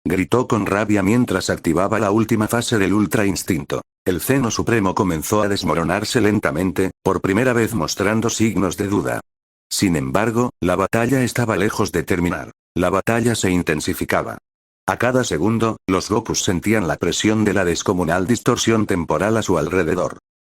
Gritó con rabia mientras activaba la última fase del Ultra Instinto. El Zeno Supremo comenzó a desmoronarse lentamente, por primera vez mostrando signos de duda. Sin embargo, la batalla estaba lejos de terminar. La batalla se intensificaba. A cada segundo, los Gokus sentían la presión de la descomunal distorsión temporal a su alrededor.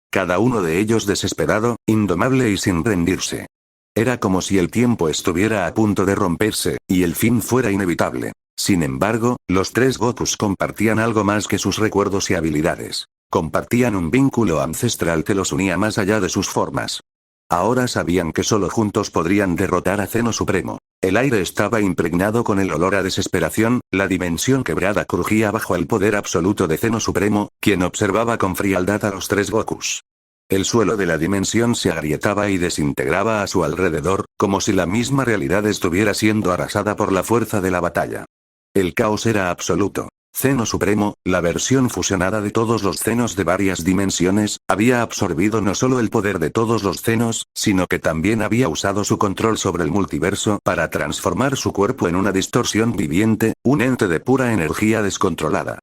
Cada uno de ellos desesperado, indomable y sin rendirse. Era como si el tiempo estuviera a punto de romperse, y el fin fuera inevitable. Sin embargo, los tres Gokus compartían algo más que sus recuerdos y habilidades. Compartían un vínculo ancestral que los unía más allá de sus formas. Ahora sabían que solo juntos podrían derrotar a Zeno Supremo. El aire estaba impregnado con el olor a desesperación, la dimensión quebrada crujía bajo el poder absoluto de Zeno Supremo, quien observaba con frialdad a los tres Gokus. El suelo de la dimensión se agrietaba y desintegraba a su alrededor, como si la misma realidad estuviera siendo arrasada por la fuerza de la batalla. El caos era absoluto. Zeno Supremo, la versión fusionada de todos los Zenos de varias dimensiones, había absorbido no solo el poder de todos los Zenos, sino que también había usado su control sobre el multiverso para transformar su cuerpo en una distorsión viviente, un ente de pura energía descontrolada.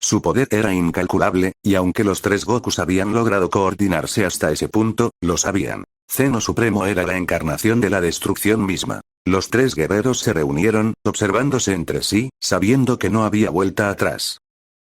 Su poder era incalculable, y aunque los tres Gokus habían logrado coordinarse hasta ese punto, lo sabían. Zeno Supremo era la encarnación de la destrucción misma. Los tres guerreros se reunieron, observándose entre sí, sabiendo que no había vuelta atrás.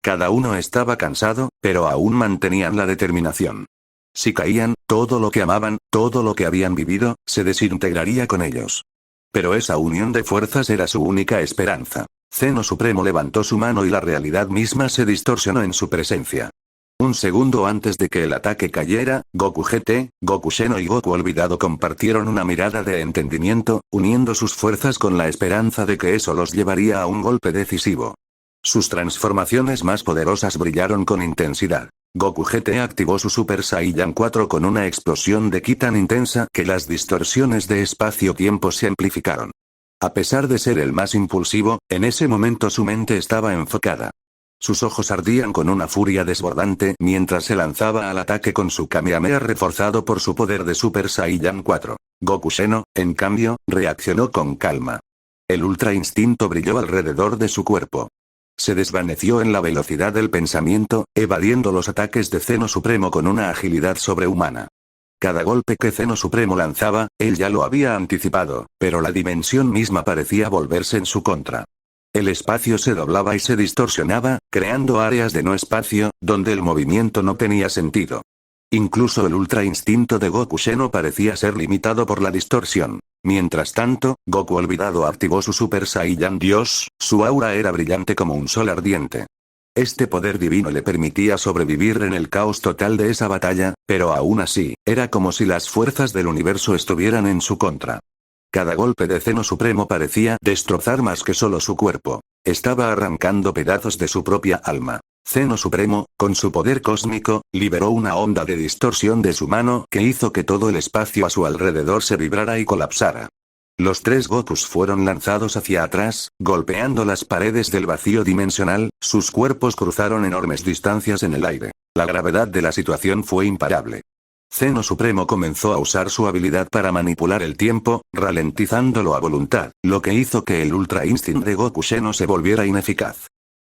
Cada uno estaba cansado, pero aún mantenían la determinación. Si caían, todo lo que amaban, todo lo que habían vivido, se desintegraría con ellos. Pero esa unión de fuerzas era su única esperanza. Zeno Supremo levantó su mano y la realidad misma se distorsionó en su presencia. Un segundo antes de que el ataque cayera, Goku GT, Goku Seno y Goku Olvidado compartieron una mirada de entendimiento, uniendo sus fuerzas con la esperanza de que eso los llevaría a un golpe decisivo. Sus transformaciones más poderosas brillaron con intensidad. Goku GT activó su Super Saiyan 4 con una explosión de ki tan intensa que las distorsiones de espacio-tiempo se amplificaron. A pesar de ser el más impulsivo, en ese momento su mente estaba enfocada. Sus ojos ardían con una furia desbordante mientras se lanzaba al ataque con su Kamehameha reforzado por su poder de Super Saiyan 4. Goku Seno, en cambio, reaccionó con calma. El ultra instinto brilló alrededor de su cuerpo. Se desvaneció en la velocidad del pensamiento, evadiendo los ataques de Zeno Supremo con una agilidad sobrehumana. Cada golpe que Zeno Supremo lanzaba, él ya lo había anticipado, pero la dimensión misma parecía volverse en su contra. El espacio se doblaba y se distorsionaba, creando áreas de no espacio, donde el movimiento no tenía sentido. Incluso el ultra instinto de Goku Xeno parecía ser limitado por la distorsión. Mientras tanto, Goku olvidado activó su Super Saiyan Dios, su aura era brillante como un sol ardiente. Este poder divino le permitía sobrevivir en el caos total de esa batalla, pero aún así, era como si las fuerzas del universo estuvieran en su contra. Cada golpe de Zeno Supremo parecía destrozar más que solo su cuerpo. Estaba arrancando pedazos de su propia alma. Zeno Supremo, con su poder cósmico, liberó una onda de distorsión de su mano que hizo que todo el espacio a su alrededor se vibrara y colapsara. Los tres Gokus fueron lanzados hacia atrás, golpeando las paredes del vacío dimensional, sus cuerpos cruzaron enormes distancias en el aire. La gravedad de la situación fue imparable. Zeno Supremo comenzó a usar su habilidad para manipular el tiempo, ralentizándolo a voluntad, lo que hizo que el Ultra Instinct de Goku Xeno se volviera ineficaz.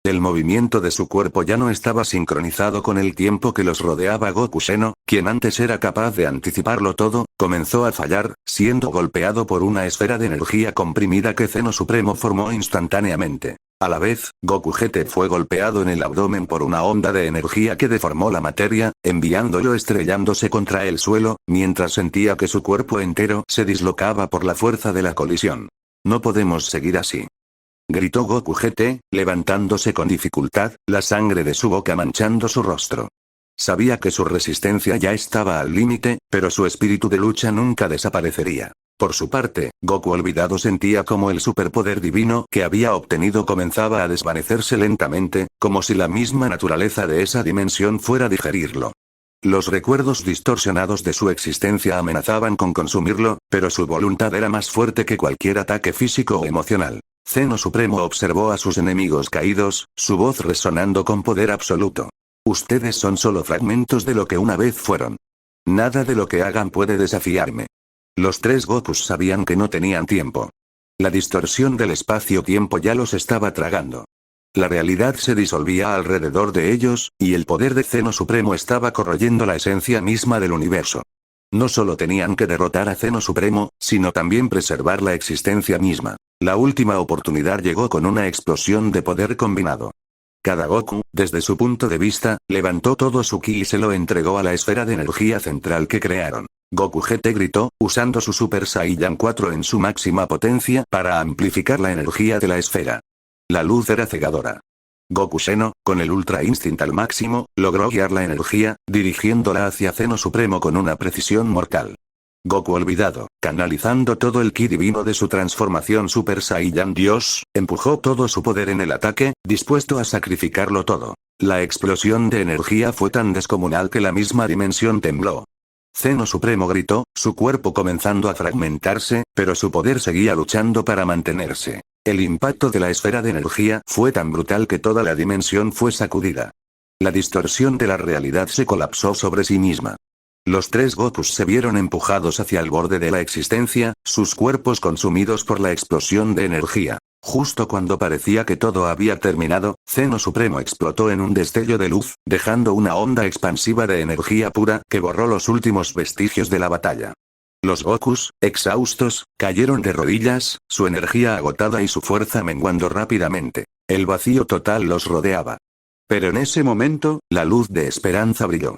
El movimiento de su cuerpo ya no estaba sincronizado con el tiempo que los rodeaba. Goku Xeno, quien antes era capaz de anticiparlo todo, comenzó a fallar, siendo golpeado por una esfera de energía comprimida que Zeno Supremo formó instantáneamente. A la vez, Goku GT fue golpeado en el abdomen por una onda de energía que deformó la materia, enviándolo estrellándose contra el suelo, mientras sentía que su cuerpo entero se dislocaba por la fuerza de la colisión. No podemos seguir así, gritó Goku GT, levantándose con dificultad, la sangre de su boca manchando su rostro. Sabía que su resistencia ya estaba al límite, pero su espíritu de lucha nunca desaparecería. Por su parte, Goku olvidado sentía como el superpoder divino que había obtenido comenzaba a desvanecerse lentamente, como si la misma naturaleza de esa dimensión fuera a digerirlo. Los recuerdos distorsionados de su existencia amenazaban con consumirlo, pero su voluntad era más fuerte que cualquier ataque físico o emocional. Zeno Supremo observó a sus enemigos caídos, su voz resonando con poder absoluto. Ustedes son solo fragmentos de lo que una vez fueron. Nada de lo que hagan puede desafiarme. Los tres Gokus sabían que no tenían tiempo. La distorsión del espacio-tiempo ya los estaba tragando. La realidad se disolvía alrededor de ellos, y el poder de Zeno Supremo estaba corroyendo la esencia misma del universo. No solo tenían que derrotar a Zeno Supremo, sino también preservar la existencia misma. La última oportunidad llegó con una explosión de poder combinado. Cada Goku, desde su punto de vista, levantó todo su ki y se lo entregó a la esfera de energía central que crearon. Goku GT gritó, usando su Super Saiyan 4 en su máxima potencia para amplificar la energía de la esfera. La luz era cegadora. Goku Xeno, con el Ultra Instinct al máximo, logró guiar la energía, dirigiéndola hacia Zeno Supremo con una precisión mortal. Goku olvidado, canalizando todo el ki divino de su transformación Super Saiyan Dios, empujó todo su poder en el ataque, dispuesto a sacrificarlo todo. La explosión de energía fue tan descomunal que la misma dimensión tembló. Zeno Supremo gritó, su cuerpo comenzando a fragmentarse, pero su poder seguía luchando para mantenerse. El impacto de la esfera de energía fue tan brutal que toda la dimensión fue sacudida. La distorsión de la realidad se colapsó sobre sí misma. Los tres Gokus se vieron empujados hacia el borde de la existencia, sus cuerpos consumidos por la explosión de energía. Justo cuando parecía que todo había terminado, Zeno Supremo explotó en un destello de luz, dejando una onda expansiva de energía pura que borró los últimos vestigios de la batalla. Los Gokus, exhaustos, cayeron de rodillas, su energía agotada y su fuerza menguando rápidamente. El vacío total los rodeaba. Pero en ese momento, la luz de esperanza brilló.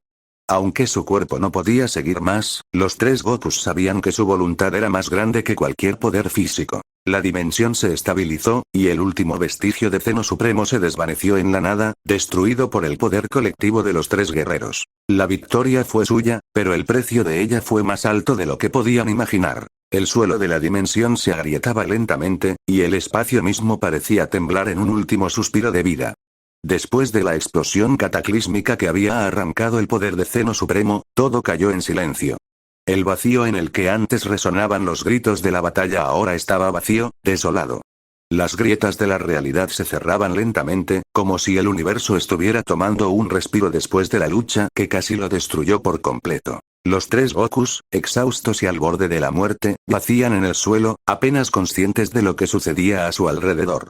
Aunque su cuerpo no podía seguir más, los tres Gokus sabían que su voluntad era más grande que cualquier poder físico. La dimensión se estabilizó, y el último vestigio de Zeno Supremo se desvaneció en la nada, destruido por el poder colectivo de los tres guerreros. La victoria fue suya, pero el precio de ella fue más alto de lo que podían imaginar. El suelo de la dimensión se agrietaba lentamente, y el espacio mismo parecía temblar en un último suspiro de vida. Después de la explosión cataclísmica que había arrancado el poder de Zeno Supremo, todo cayó en silencio. El vacío en el que antes resonaban los gritos de la batalla ahora estaba vacío, desolado. Las grietas de la realidad se cerraban lentamente, como si el universo estuviera tomando un respiro después de la lucha que casi lo destruyó por completo. Los tres Gokus, exhaustos y al borde de la muerte, yacían en el suelo, apenas conscientes de lo que sucedía a su alrededor.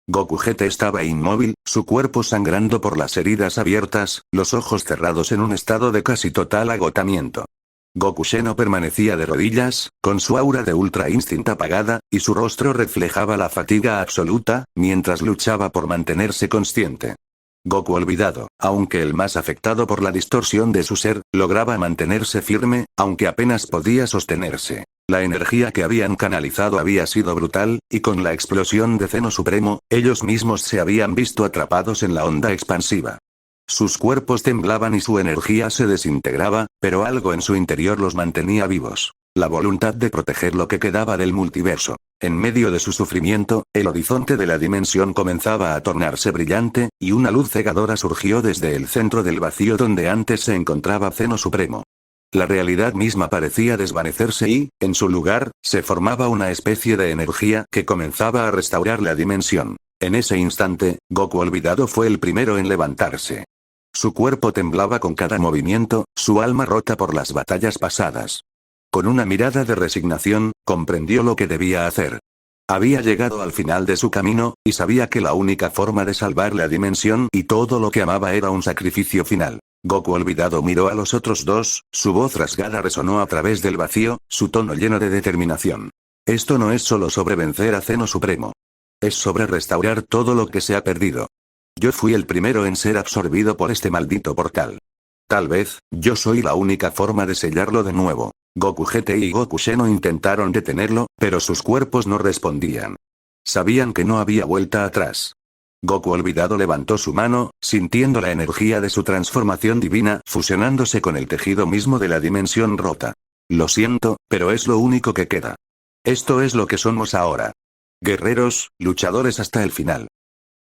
Goku GT estaba inmóvil, su cuerpo sangrando por las heridas abiertas, los ojos cerrados en un estado de casi total agotamiento. Goku Xeno permanecía de rodillas, con su aura de Ultra Instinct apagada, y su rostro reflejaba la fatiga absoluta, mientras luchaba por mantenerse consciente. Goku olvidado, aunque el más afectado por la distorsión de su ser, lograba mantenerse firme, aunque apenas podía sostenerse. La energía que habían canalizado había sido brutal, y con la explosión de Zeno Supremo, ellos mismos se habían visto atrapados en la onda expansiva. Sus cuerpos temblaban y su energía se desintegraba, pero algo en su interior los mantenía vivos. La voluntad de proteger lo que quedaba del multiverso. En medio de su sufrimiento, el horizonte de la dimensión comenzaba a tornarse brillante, y una luz cegadora surgió desde el centro del vacío donde antes se encontraba Zeno Supremo. La realidad misma parecía desvanecerse y, en su lugar, se formaba una especie de energía que comenzaba a restaurar la dimensión. En ese instante, Goku olvidado fue el primero en levantarse. Su cuerpo temblaba con cada movimiento, su alma rota por las batallas pasadas. Con una mirada de resignación, comprendió lo que debía hacer. Había llegado al final de su camino, y sabía que la única forma de salvar la dimensión y todo lo que amaba era un sacrificio final. Goku olvidado miró a los otros dos, su voz rasgada resonó a través del vacío, su tono lleno de determinación. Esto no es solo sobre vencer a Zeno Supremo. Es sobre restaurar todo lo que se ha perdido. Yo fui el primero en ser absorbido por este maldito portal. Tal vez, yo soy la única forma de sellarlo de nuevo. Goku GT y Goku Xeno intentaron detenerlo, pero sus cuerpos no respondían. Sabían que no había vuelta atrás. Goku olvidado levantó su mano, sintiendo la energía de su transformación divina fusionándose con el tejido mismo de la dimensión rota. Lo siento, pero es lo único que queda. Esto es lo que somos ahora. Guerreros, luchadores hasta el final.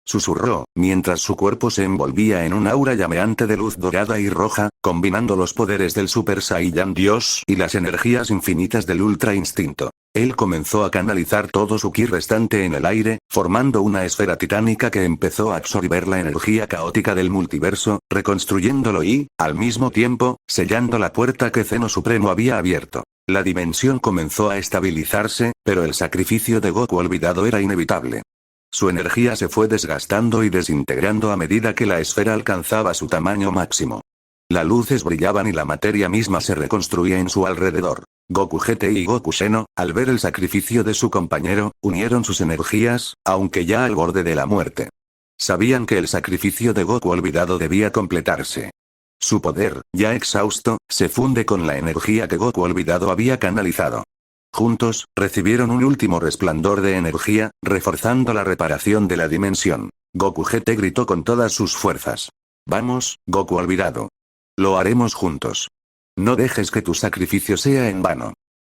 Susurró, mientras su cuerpo se envolvía en un aura llameante de luz dorada y roja, combinando los poderes del Super Saiyan Dios y las energías infinitas del Ultra Instinto. Él comenzó a canalizar todo su ki restante en el aire, formando una esfera titánica que empezó a absorber la energía caótica del multiverso, reconstruyéndolo y, al mismo tiempo, sellando la puerta que Zeno Supremo había abierto. La dimensión comenzó a estabilizarse, pero el sacrificio de Goku olvidado era inevitable. Su energía se fue desgastando y desintegrando a medida que la esfera alcanzaba su tamaño máximo. Las luces brillaban y la materia misma se reconstruía en su alrededor. Goku GT y Goku Xeno, al ver el sacrificio de su compañero, unieron sus energías, aunque ya al borde de la muerte. Sabían que el sacrificio de Goku olvidado debía completarse. Su poder, ya exhausto, se funde con la energía que Goku olvidado había canalizado. Juntos, recibieron un último resplandor de energía, reforzando la reparación de la dimensión. Goku GT gritó con todas sus fuerzas. Vamos, Goku olvidado. Lo haremos juntos. No dejes que tu sacrificio sea en vano.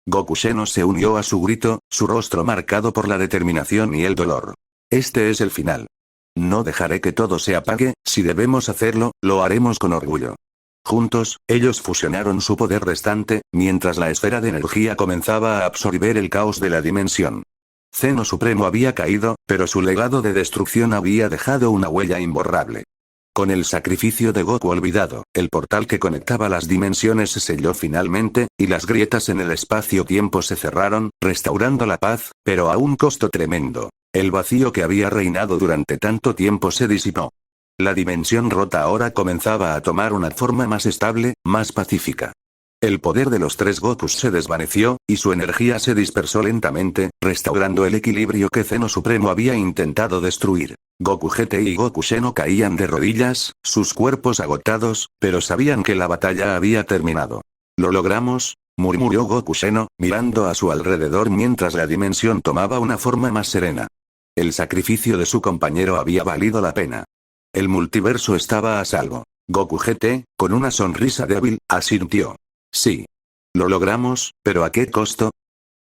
Goku Xeno se unió a su grito, su rostro marcado por la determinación y el dolor. Este es el final. No dejaré que todo se apague, si debemos hacerlo, lo haremos con orgullo. Juntos, ellos fusionaron su poder restante, mientras la esfera de energía comenzaba a absorber el caos de la dimensión. Zeno Supremo había caído, pero su legado de destrucción había dejado una huella imborrable. Con el sacrificio de Goku olvidado, el portal que conectaba las dimensiones se selló finalmente, y las grietas en el espacio-tiempo se cerraron, restaurando la paz, pero a un costo tremendo. El vacío que había reinado durante tanto tiempo se disipó. La dimensión rota ahora comenzaba a tomar una forma más estable, más pacífica. El poder de los tres Gokus se desvaneció, y su energía se dispersó lentamente, restaurando el equilibrio que Zeno Supremo había intentado destruir. Goku GT y Goku Xeno caían de rodillas, sus cuerpos agotados, pero sabían que la batalla había terminado. «Lo logramos», murmuró Goku Xeno, mirando a su alrededor mientras la dimensión tomaba una forma más serena. El sacrificio de su compañero había valido la pena. El multiverso estaba a salvo. Goku GT, con una sonrisa débil, asintió. Sí. Lo logramos, pero ¿a qué costo?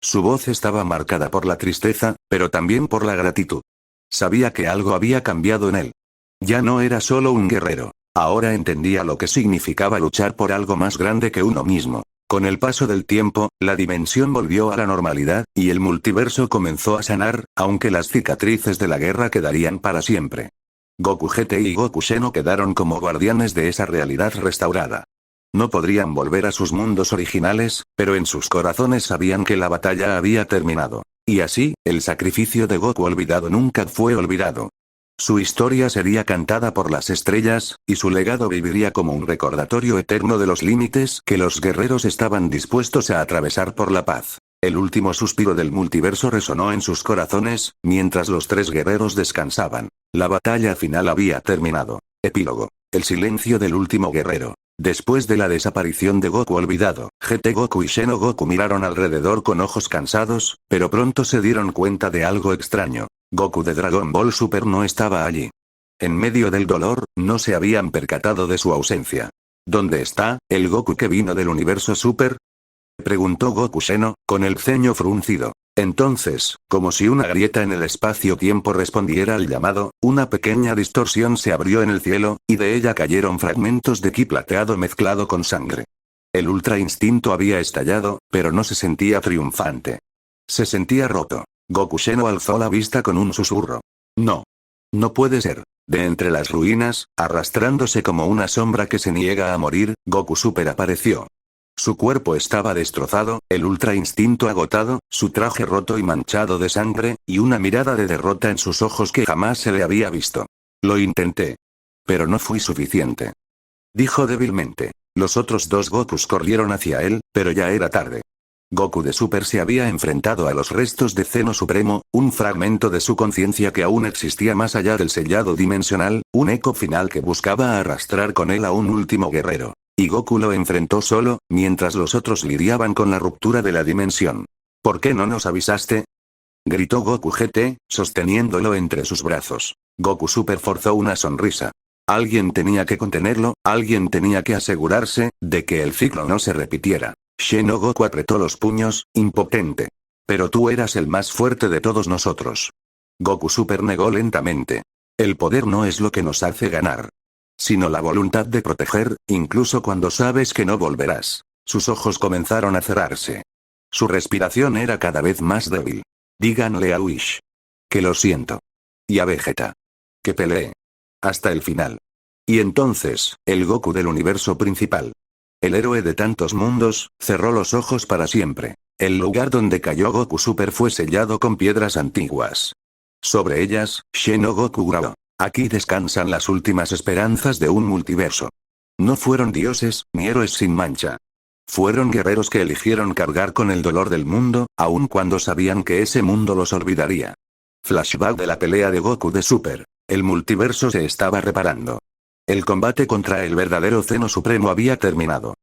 Su voz estaba marcada por la tristeza, pero también por la gratitud. Sabía que algo había cambiado en él. Ya no era solo un guerrero. Ahora entendía lo que significaba luchar por algo más grande que uno mismo. Con el paso del tiempo, la dimensión volvió a la normalidad, y el multiverso comenzó a sanar, aunque las cicatrices de la guerra quedarían para siempre. Goku GT y Goku Xeno quedaron como guardianes de esa realidad restaurada. No podrían volver a sus mundos originales, pero en sus corazones sabían que la batalla había terminado. Y así, el sacrificio de Goku olvidado nunca fue olvidado. Su historia sería cantada por las estrellas, y su legado viviría como un recordatorio eterno de los límites que los guerreros estaban dispuestos a atravesar por la paz. El último suspiro del multiverso resonó en sus corazones, mientras los tres guerreros descansaban. La batalla final había terminado. Epílogo. El silencio del último guerrero. Después de la desaparición de Goku olvidado, GT Goku y Xeno Goku miraron alrededor con ojos cansados, pero pronto se dieron cuenta de algo extraño. Goku de Dragon Ball Super no estaba allí. En medio del dolor, no se habían percatado de su ausencia. ¿Dónde está el Goku que vino del universo Super? Preguntó Goku Xeno, con el ceño fruncido. Entonces, como si una grieta en el espacio-tiempo respondiera al llamado, una pequeña distorsión se abrió en el cielo, y de ella cayeron fragmentos de ki plateado mezclado con sangre. El Ultra Instinto había estallado, pero no se sentía triunfante. Se sentía roto. Goku Xeno alzó la vista con un susurro. No. No puede ser. De entre las ruinas, arrastrándose como una sombra que se niega a morir, Goku Super apareció. Su cuerpo estaba destrozado, el Ultra Instinto agotado, su traje roto y manchado de sangre, y una mirada de derrota en sus ojos que jamás se le había visto. Lo intenté. Pero no fui suficiente. Dijo débilmente. Los otros dos Gokus corrieron hacia él, pero ya era tarde. Goku de Super se había enfrentado a los restos de Zeno Supremo, un fragmento de su conciencia que aún existía más allá del sellado dimensional, un eco final que buscaba arrastrar con él a un último guerrero. Y Goku lo enfrentó solo, mientras los otros lidiaban con la ruptura de la dimensión. ¿Por qué no nos avisaste? Gritó Goku GT, sosteniéndolo entre sus brazos. Goku Super forzó una sonrisa. Alguien tenía que contenerlo, alguien tenía que asegurarse de que el ciclo no se repitiera. Xeno Goku apretó los puños, impotente. Pero tú eras el más fuerte de todos nosotros. Goku Super negó lentamente. El poder no es lo que nos hace ganar, sino la voluntad de proteger, incluso cuando sabes que no volverás. Sus ojos comenzaron a cerrarse. Su respiración era cada vez más débil. Díganle a Whis que lo siento. Y a Vegeta que pelee hasta el final. Y entonces, el Goku del universo principal, el héroe de tantos mundos, cerró los ojos para siempre. El lugar donde cayó Goku Super fue sellado con piedras antiguas. Sobre ellas, Xeno Goku grabó. Aquí descansan las últimas esperanzas de un multiverso. No fueron dioses, ni héroes sin mancha. Fueron guerreros que eligieron cargar con el dolor del mundo, aun cuando sabían que ese mundo los olvidaría. Flashback de la pelea de Goku de Super. El multiverso se estaba reparando. El combate contra el verdadero Zeno Supremo había terminado.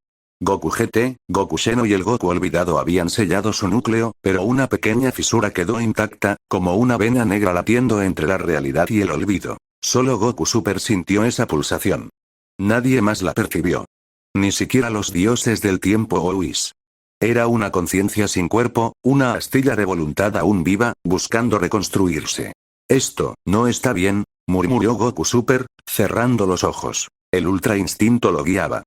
Goku GT, Goku Xeno y el Goku olvidado habían sellado su núcleo, pero una pequeña fisura quedó intacta, como una vena negra latiendo entre la realidad y el olvido. Solo Goku Super sintió esa pulsación. Nadie más la percibió. Ni siquiera los dioses del tiempo o Whis. Era una conciencia sin cuerpo, una astilla de voluntad aún viva, buscando reconstruirse. Esto no está bien, murmuró Goku Super, cerrando los ojos. El Ultra Instinto lo guiaba.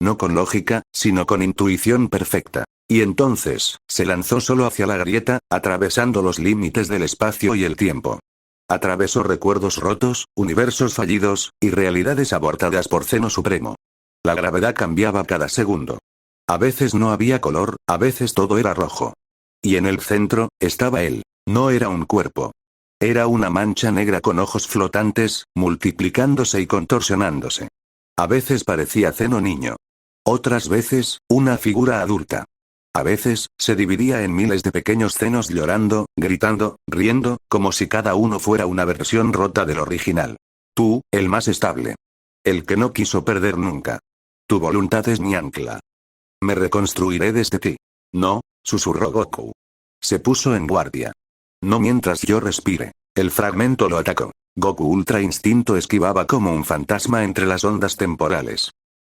No con lógica, sino con intuición perfecta. Y entonces, se lanzó solo hacia la grieta, atravesando los límites del espacio y el tiempo. Atravesó recuerdos rotos, universos fallidos, y realidades abortadas por Zeno Supremo. La gravedad cambiaba cada segundo. A veces no había color, a veces todo era rojo. Y en el centro, estaba él. No era un cuerpo. Era una mancha negra con ojos flotantes, multiplicándose y contorsionándose. A veces parecía Zeno niño. Otras veces, una figura adulta. A veces, se dividía en miles de pequeños Zenos llorando, gritando, riendo, como si cada uno fuera una versión rota del original. Tú, el más estable. El que no quiso perder nunca. Tu voluntad es mi ancla. Me reconstruiré desde ti. No, susurró Goku. Se puso en guardia. No mientras yo respire. El fragmento lo atacó. Goku Ultra Instinto esquivaba como un fantasma entre las ondas temporales.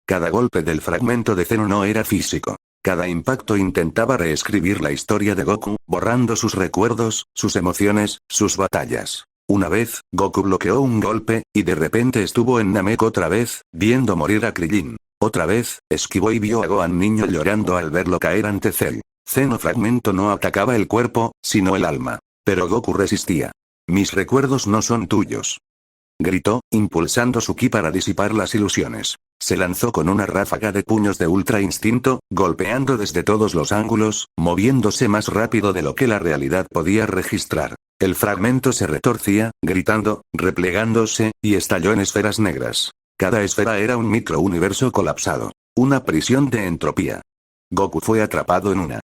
Cada golpe del fragmento de Zeno no era físico. Cada impacto intentaba reescribir la historia de Goku, borrando sus recuerdos, sus emociones, sus batallas. Una vez, Goku bloqueó un golpe, y de repente estuvo en Namek otra vez, viendo morir a Krillin. Otra vez, esquivó y vio a Gohan niño llorando al verlo caer ante Cell. Zeno fragmento no atacaba el cuerpo, sino el alma. Pero Goku resistía. Mis recuerdos no son tuyos. Gritó, impulsando su ki para disipar las ilusiones. Se lanzó con una ráfaga de puños de Ultra Instinto, golpeando desde todos los ángulos, moviéndose más rápido de lo que la realidad podía registrar. El fragmento se retorcía, gritando, replegándose, y estalló en esferas negras. Cada esfera era un microuniverso colapsado. Una prisión de entropía. Goku fue atrapado en una.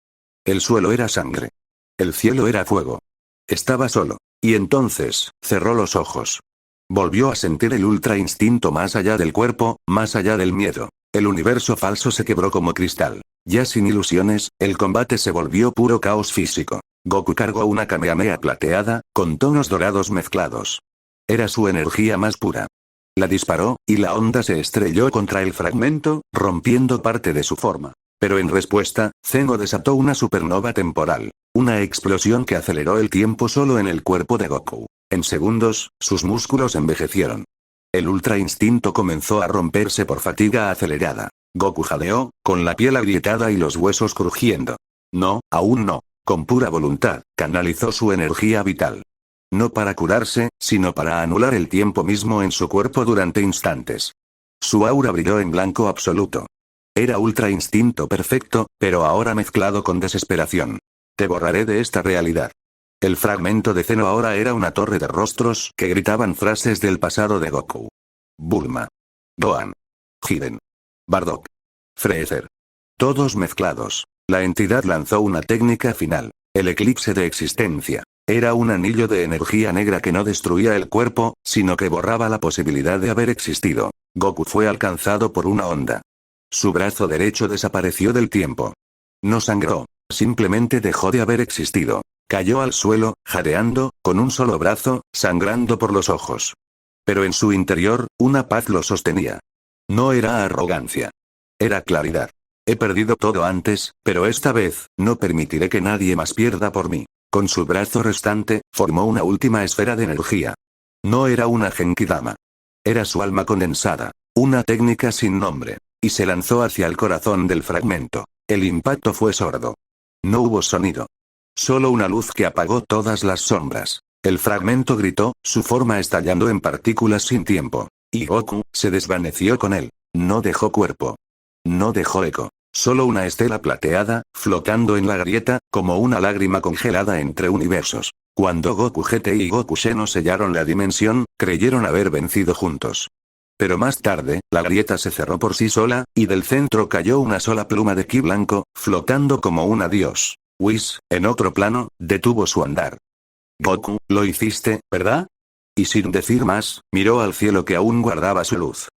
El suelo era sangre. El cielo era fuego. Estaba solo. Y entonces, cerró los ojos. Volvió a sentir el ultra instinto más allá del cuerpo, más allá del miedo. El universo falso se quebró como cristal. Ya sin ilusiones, el combate se volvió puro caos físico. Goku cargó una Kamehameha plateada, con tonos dorados mezclados. Era su energía más pura. La disparó, y la onda se estrelló contra el fragmento, rompiendo parte de su forma. Pero en respuesta, Zeno desató una supernova temporal. Una explosión que aceleró el tiempo solo en el cuerpo de Goku. En segundos, sus músculos envejecieron. El ultra instinto comenzó a romperse por fatiga acelerada. Goku jadeó, con la piel agrietada y los huesos crujiendo. No, aún no. Con pura voluntad, canalizó su energía vital. No para curarse, sino para anular el tiempo mismo en su cuerpo durante instantes. Su aura brilló en blanco absoluto. Era ultra instinto perfecto, pero ahora mezclado con desesperación. Te borraré de esta realidad. El fragmento de Zeno ahora era una torre de rostros que gritaban frases del pasado de Goku. Bulma. Gohan. Jiren. Bardock. Freezer. Todos mezclados. La entidad lanzó una técnica final. El eclipse de existencia. Era un anillo de energía negra que no destruía el cuerpo, sino que borraba la posibilidad de haber existido. Goku fue alcanzado por una onda. Su brazo derecho desapareció del tiempo. No sangró. Simplemente dejó de haber existido. Cayó al suelo, jadeando, con un solo brazo, sangrando por los ojos. Pero en su interior, una paz lo sostenía. No era arrogancia. Era claridad. He perdido todo antes, pero esta vez, no permitiré que nadie más pierda por mí. Con su brazo restante, formó una última esfera de energía. No era una Genkidama. Era su alma condensada. Una técnica sin nombre. Y se lanzó hacia el corazón del fragmento. El impacto fue sordo. No hubo sonido. Solo una luz que apagó todas las sombras. El fragmento gritó, su forma estallando en partículas sin tiempo. Y Goku se desvaneció con él. No dejó cuerpo. No dejó eco. Solo una estela plateada, flotando en la grieta, como una lágrima congelada entre universos. Cuando Goku GT y Goku Xeno sellaron la dimensión, creyeron haber vencido juntos. Pero más tarde, la grieta se cerró por sí sola, y del centro cayó una sola pluma de ki blanco, flotando como un adiós. Whis, en otro plano, detuvo su andar. Goku, lo hiciste, ¿verdad? Y sin decir más, miró al cielo que aún guardaba su luz.